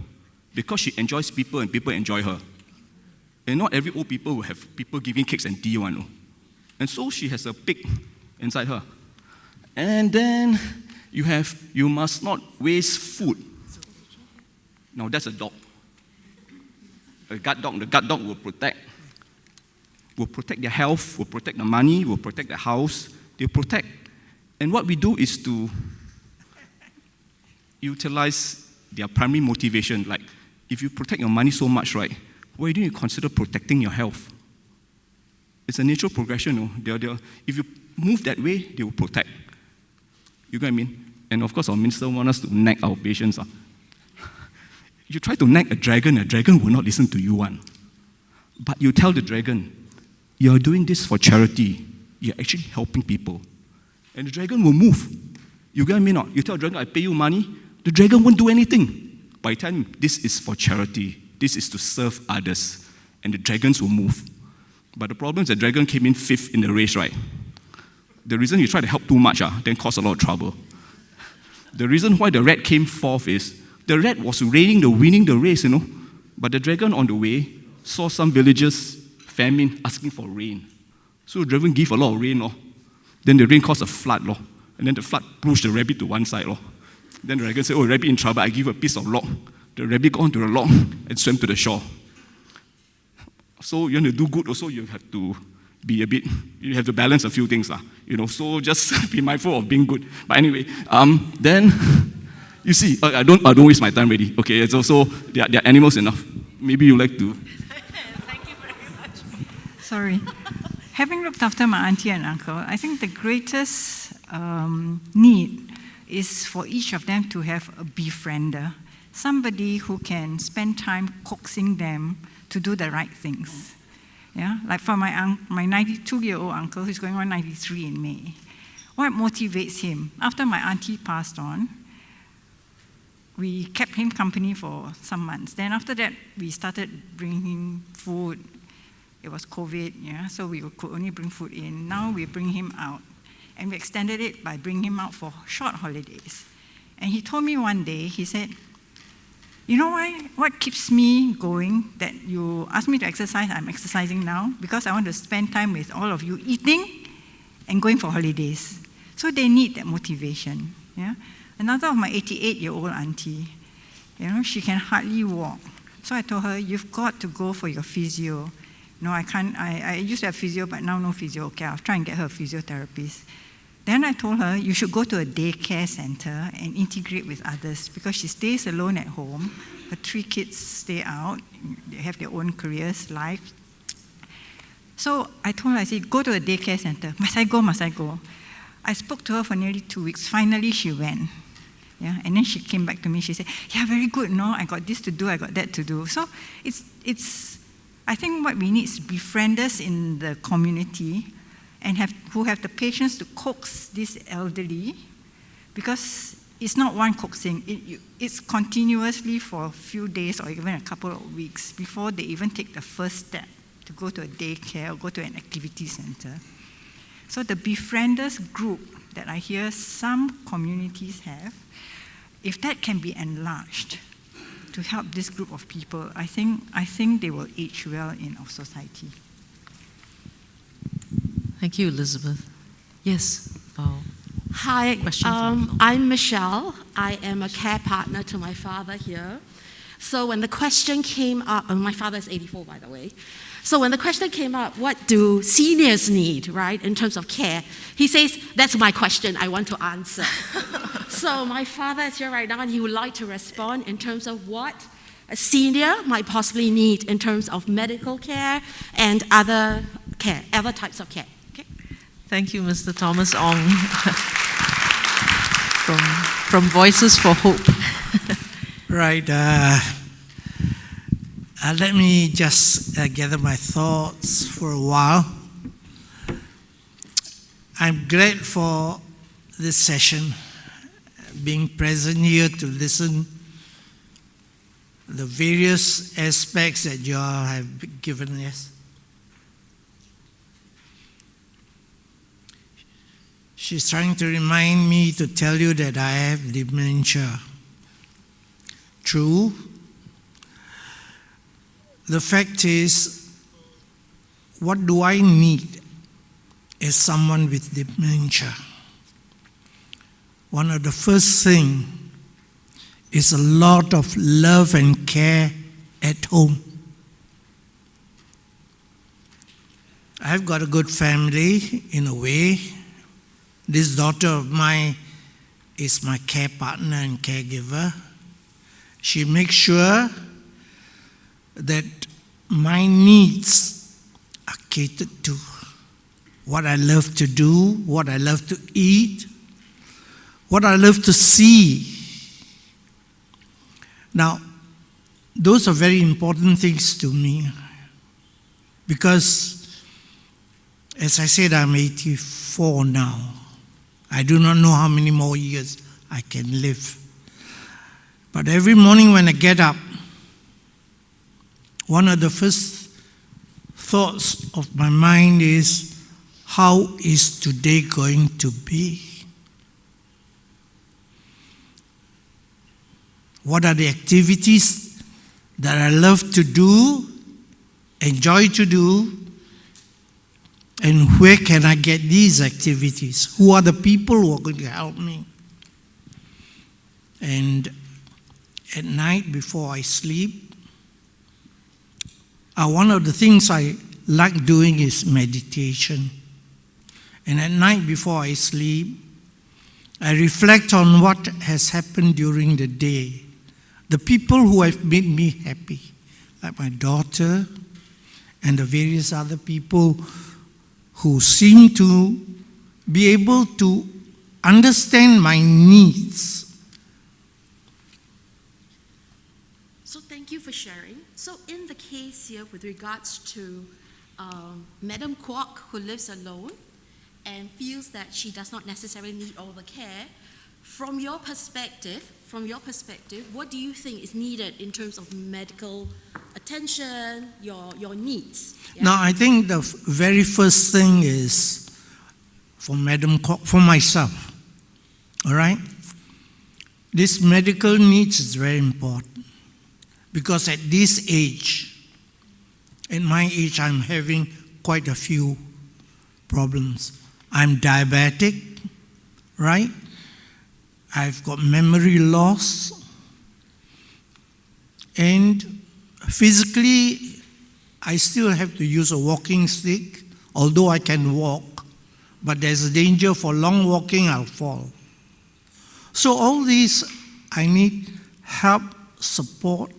because she enjoys people and people enjoy her. And not every old people will have people giving cakes and tea, And so she has a pig inside her. And then you must not waste food. Now that's a dog. The guard dog will protect. will protect their health, will protect the money, will protect the house, they'll protect. And what we do is to utilize their primary motivation. Like, if you protect your money so much, right, why don't you consider protecting your health? It's a natural progression. No? If you move that way, they will protect. You get what I mean? And of course, our minister wants us to nag our patients. You try to nag a dragon will not listen to you one. But you tell the dragon, you're doing this for charity. You're actually helping people. And the dragon will move. You get what I mean? You tell the dragon, I pay you money. The dragon won't do anything. But you tell him, this is for charity. This is to serve others. And the dragons will move. But the problem is the dragon came in 5th in the race, right? The reason you try to help too much then cause a lot of trouble. The reason why the rat came 4th is the rat was winning the race, But the dragon on the way saw some villagers, famine, asking for rain. So the dragon gave a lot of rain, Then the rain caused a flood, And then the flood pushed the rabbit to one side, Then the dragon said, oh, rabbit in trouble, I give a piece of log. The rabbit got onto the log and swam to the shore. So you want to do good also, you have to you have to balance a few things, So just be mindful of being good. But anyway, then, you see, I don't waste my time already. Okay, it's also, there are animals enough. Maybe you like to.
Thank you very much. Sorry. Having looked after my auntie and uncle, I think the greatest need is for each of them to have a befriender, somebody who can spend time coaxing them to do the right things. Yeah, like for my 92-year-old uncle, who's going on 93 in May. What motivates him? After my auntie passed on, we kept him company for some months. Then after that, we started bringing him food. It was COVID, so we could only bring food in. Now we bring him out. And we extended it by bringing him out for short holidays. And he told me one day, he said, you know why? What keeps me going? That you ask me to exercise, I'm exercising now because I want to spend time with all of you eating and going for holidays. So they need that motivation. Yeah. Another of my 88-year-old auntie, she can hardly walk. So I told her, you've got to go for your physio. No, I can't. I used to have physio, but now no physio. Okay, I'll try and get her a physiotherapist. Then I told her, you should go to a daycare center and integrate with others because she stays alone at home. Her 3 kids stay out. They have their own careers, life. So I told her, I said, go to a daycare center. Must I go? Must I go? I spoke to her for nearly 2 weeks. Finally, she went. Yeah, and then she came back to me. She said, yeah, very good. No, I got this to do. I got that to do. So I think what we need is befrienders in the community and who have the patience to coax this elderly, because it's not one coaxing. It's continuously for a few days or even a couple of weeks before they even take the first step to go to a daycare or go to an activity center. So the befrienders group that I hear some communities have, if that can be enlarged to help this group of people, I think they will age well in our society.
Thank you, Elizabeth. Yes.
Hi,
Question
I'm Michelle. I am a care partner to my father here. So when the question came up, my father is 84, by the way. So when the question came up, what do seniors need, right, in terms of care? He says, that's my question I want to answer. So my father is here right now, and he would like to respond in terms of what a senior might possibly need in terms of medical care and other types of care. Okay?
Thank you, Mr. Thomas Ong, from Voices for Hope.
Right. Let me just gather my thoughts for a while. I'm glad for this session, being present here to listen the various aspects that you all have given us. She's trying to remind me to tell you that I have dementia. True. The fact is, what do I need as someone with dementia? One of the first things is a lot of love and care at home. I've got a good family in a way. This daughter of mine is my care partner and caregiver. She makes sure that my needs are catered to. What I love to do, what I love to eat, what I love to see. Now, those are very important things to me because, as I said, I'm 84 now. I do not know how many more years I can live. But every morning when I get up, one of the first thoughts of my mind is, how is today going to be? What are the activities that I love to do, enjoy to do, and where can I get these activities? Who are the people who are going to help me? And at night before I sleep, one of the things I like doing is meditation. And at night before I sleep, I reflect on what has happened during the day. The people who have made me happy, like my daughter and the various other people who seem to be able to understand my needs.
So thank you for sharing. So in the case here with regards to Madam Kwok, who lives alone and feels that she does not necessarily need all the care, from your perspective, what do you think is needed in terms of medical attention, your needs? Yeah?
Now, I think the very first thing is for Madam Kwok, for myself, all right? This medical needs is very important because at this age, at my age, I'm having quite a few problems. I'm diabetic, right? I've got memory loss, and physically, I still have to use a walking stick, although I can walk, but there's a danger for long walking, I'll fall. So all these, I need help, support,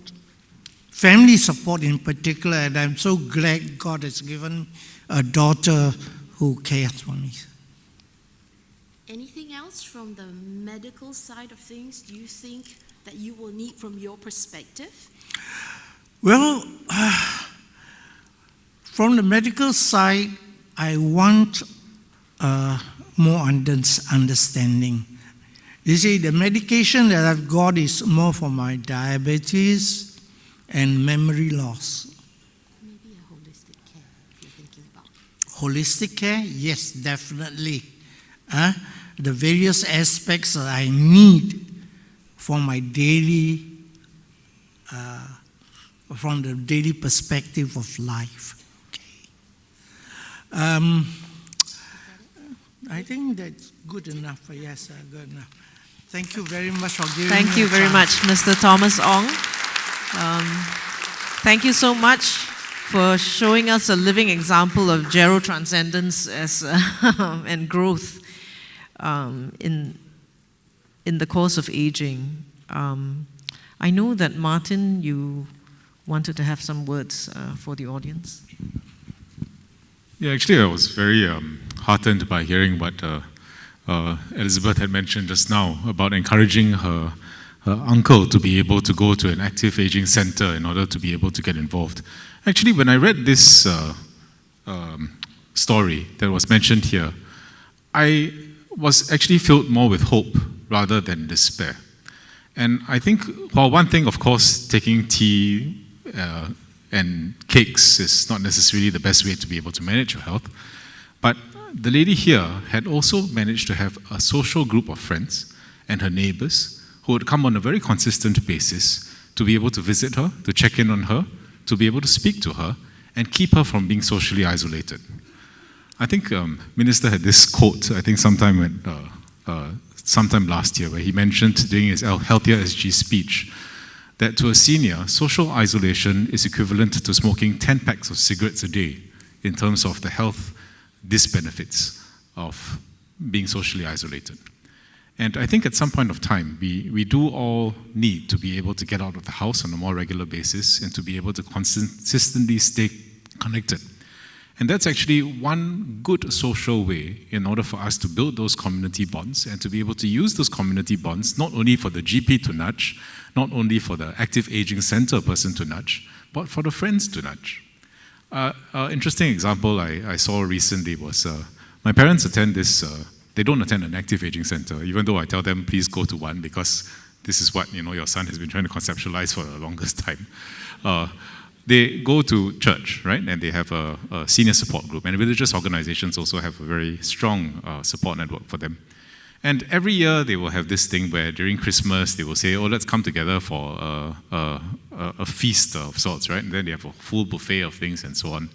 family support in particular, and I'm so glad God has given a daughter who cares for me.
Anything else from the medical side of things do you think that you will need from your perspective?
Well, from the medical side, I want more understanding. You see, the medication that I've got is more for my diabetes and memory loss.
Maybe a holistic care, if you're thinking about.
Holistic care? Yes, definitely. The various aspects that I need for my daily, from the daily perspective of life. Okay. I think that's good enough. Yes, good enough. Thank you very much for giving me
Thank you very much, Mr. Thomas Ong. Thank you so much for showing us a living example of gero-transcendence and growth in the course of aging. I know that Martin, you wanted to have some words for the audience.
Yeah, actually, I was very heartened by hearing what Elizabeth had mentioned just now about encouraging her uncle to be able to go to an active aging center in order to be able to get involved. Actually, when I read this story that was mentioned here, I was actually filled more with hope rather than despair. And I think, while one thing, of course, taking tea and cakes is not necessarily the best way to be able to manage your health, but the lady here had also managed to have a social group of friends and her neighbors who would come on a very consistent basis to be able to visit her, to check in on her, to be able to speak to her, and keep her from being socially isolated. I think Minister had this quote, I think sometime last year, where he mentioned during his Healthier SG speech that to a senior, social isolation is equivalent to smoking 10 packs of cigarettes a day in terms of the health disbenefits of being socially isolated. And I think at some point of time, we do all need to be able to get out of the house on a more regular basis and to be able to consistently stay connected. And that's actually one good social way in order for us to build those community bonds and to be able to use those community bonds not only for the GP to nudge, not only for the active aging center person to nudge, but for the friends to nudge. Interesting example I saw recently was my parents attend this, they don't attend an active aging center, even though I tell them, please go to one because this is what your son has been trying to conceptualize for the longest time. They go to church, right? And they have a senior support group. And religious organizations also have a very strong support network for them. And every year they will have this thing where during Christmas they will say, oh, let's come together for a feast of sorts, right? And then they have a full buffet of things and so on.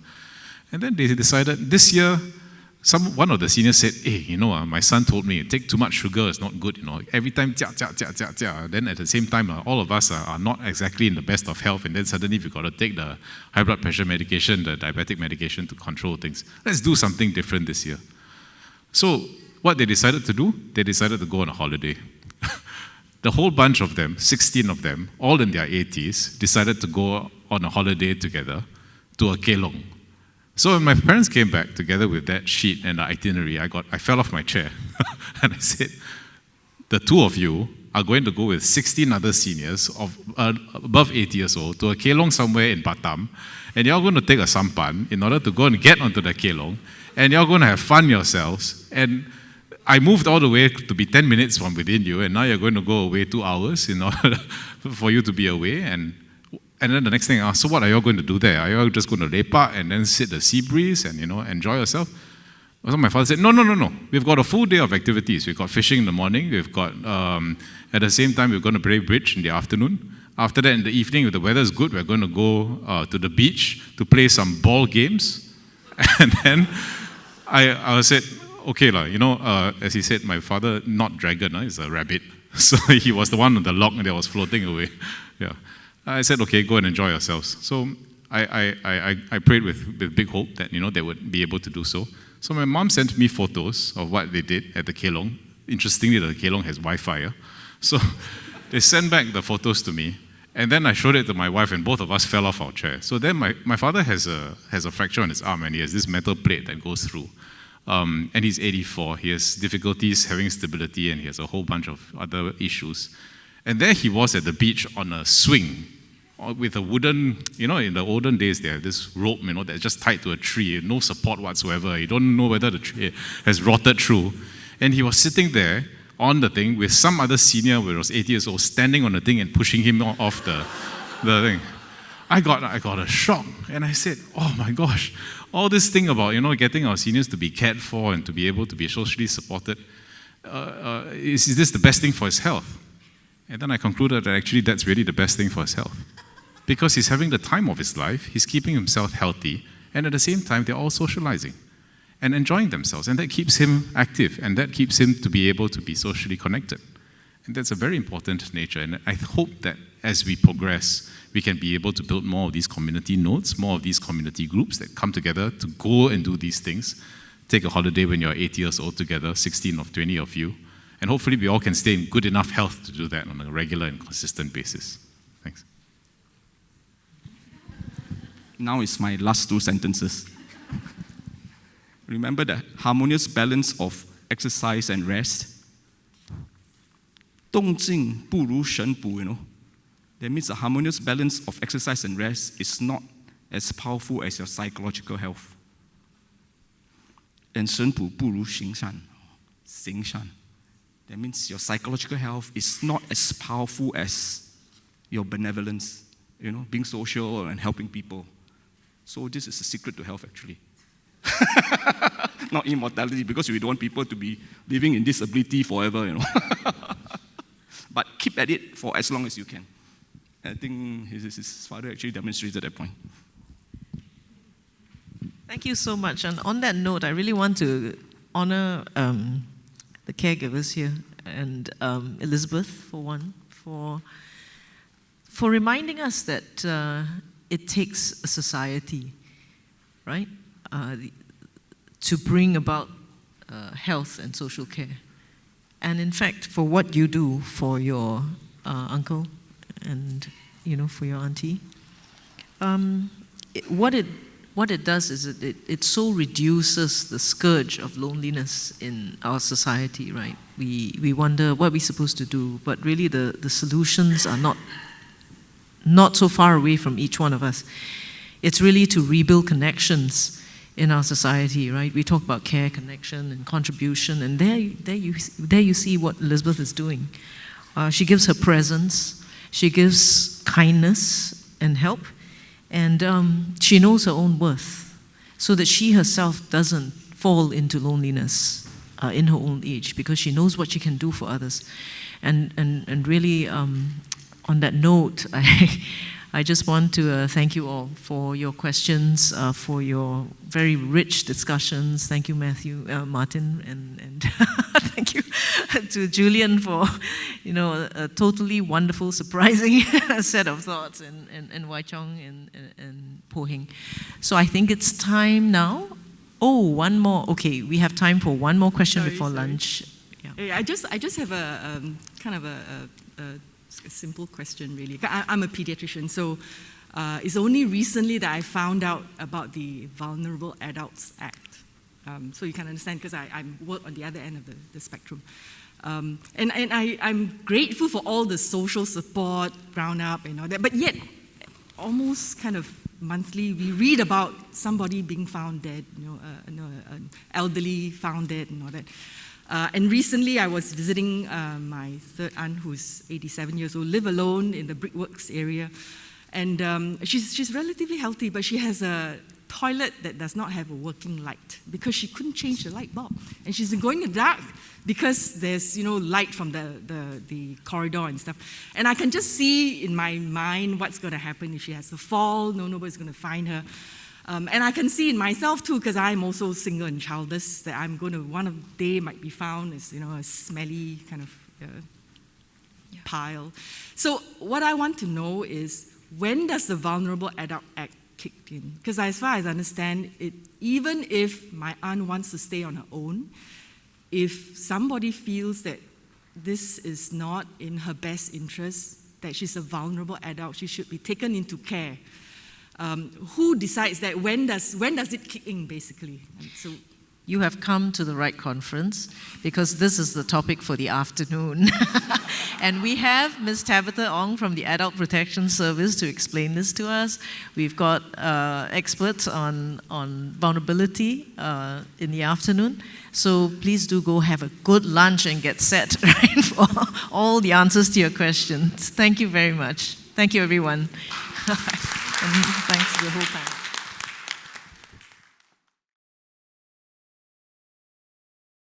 And then they decided this year, one of the seniors said, hey, my son told me, take too much sugar is not good, Every time, then at the same time, all of us are not exactly in the best of health, and then suddenly we've got to take the high blood pressure medication, the diabetic medication to control things. Let's do something different this year. So what they decided to do, they decided to go on a holiday. The whole bunch of them, 16 of them, all in their 80s, decided to go on a holiday together to a kelong. So when my parents came back together with that sheet and the itinerary, I fell off my chair. And I said, the two of you are going to go with 16 other seniors of above 80 years old to a kelong somewhere in Batam, and you're going to take a sampan in order to go and get onto the kelong, and you're going to have fun yourselves. And I moved all the way to be 10 minutes from within you, and now you're going to go away 2 hours in order for you to be away. And then the next thing I asked, so what are you going to do there? Are you just going to lepak and then sit the sea breeze and, enjoy yourself? So my father said, no. We've got a full day of activities. We've got fishing in the morning. We've got, at the same time, we're going to play bridge in the afternoon. After that, in the evening, if the weather is good, we're going to go to the beach to play some ball games. And then I said, okay, as he said, my father, not dragon, he's a rabbit. So he was the one on the log that was floating away. Yeah. I said, okay, go and enjoy yourselves. So I prayed with big hope that, they would be able to do so. So my mom sent me photos of what they did at the kelong. Interestingly, the kelong has Wi-Fi. So they sent back the photos to me. And then I showed it to my wife, and both of us fell off our chair. So then my father has a fracture on his arm, and he has this metal plate that goes through. And he's 84. He has difficulties having stability, and he has a whole bunch of other issues. And there he was at the beach on a swing with a wooden, in the olden days, they have this rope, that's just tied to a tree, no support whatsoever. You don't know whether the tree has rotted through. And he was sitting there on the thing with some other senior who was 80 years old standing on the thing and pushing him off the thing. I got a shock, and I said, oh my gosh, all this thing about, getting our seniors to be cared for and to be able to be socially supported, is this the best thing for his health? And then I concluded that actually that's really the best thing for his health. Because he's having the time of his life, he's keeping himself healthy, and at the same time, they're all socializing and enjoying themselves. And that keeps him active, and that keeps him to be able to be socially connected. And that's a very important nature. And I hope that as we progress, we can be able to build more of these community nodes, more of these community groups that come together to go and do these things. Take a holiday when you're 80 years old together, 16 or 20 of you. And hopefully we all can stay in good enough health to do that on a regular and consistent basis. Thanks.
Now is my last 2 sentences. Remember the harmonious balance of exercise and rest. 动静不如神补, That means the harmonious balance of exercise and rest is not as powerful as your psychological health. And 神补不如行善. That means your psychological health is not as powerful as your benevolence, being social and helping people. So this is the secret to health, actually. Not immortality, because we don't want people to be living in disability forever, But keep at it for as long as you can. I think his father actually demonstrated that point.
Thank you so much. And on that note, I really want to honor the caregivers here, and Elizabeth, for one, for reminding us that it takes a society, right? to bring about health and social care. And in fact, for what you do for your uncle and for your auntie, what it does is it so reduces the scourge of loneliness in our society, right? We wonder what we're supposed to do, but really the solutions are not so far away from each one of us. It's really to rebuild connections in our society, right? We talk about care, connection, and contribution, and there you see what Elizabeth is doing. She gives her presence, she gives kindness and help, and she knows her own worth, so that she herself doesn't fall into loneliness in her old age, because she knows what she can do for others. And really, on that note, I just want to thank you all for your questions, for your very rich discussions. Thank you, Martin, and thank you to Julian for, a totally wonderful, surprising set of thoughts, and Wai Chong and Po Heng. So I think it's time now. Oh, one more. Okay, we have time for one more question before lunch.
Yeah. I just have a kind of a simple question, really. I'm a pediatrician, so it's only recently that I found out about the Vulnerable Adults Act. So you can understand, because I work on the other end of the spectrum. And I'm grateful for all the social support, ground up and all that, but yet, almost kind of monthly, we read about somebody being found dead, an elderly found dead and all that. And recently I was visiting my third aunt, who's 87 years old, live alone in the Brickworks area. And she's relatively healthy, but she has a toilet that does not have a working light because she couldn't change the light bulb. And she's been going in the dark because there's light from the corridor and stuff. And I can just see in my mind what's going to happen if she has to fall. Nobody's going to find her. And I can see in myself too, because I'm also single and childless, that I'm going to, one of the day might be found as, a smelly kind of pile. So what I want to know is, when does the Vulnerable Adult Act kick in? Because as far as I understand it, even if my aunt wants to stay on her own, if somebody feels that this is not in her best interest, that she's a vulnerable adult, she should be taken into care. Who decides that? When does it kick in, basically? So
you have come to the right conference, because this is the topic for the afternoon. And we have Ms. Tabitha Ong from the Adult Protection Service to explain this to us. We've got experts on vulnerability in the afternoon. So please do go have a good lunch and get set, right, for all the answers to your questions. Thank you very much. Thank you, everyone. And thanks to the whole panel.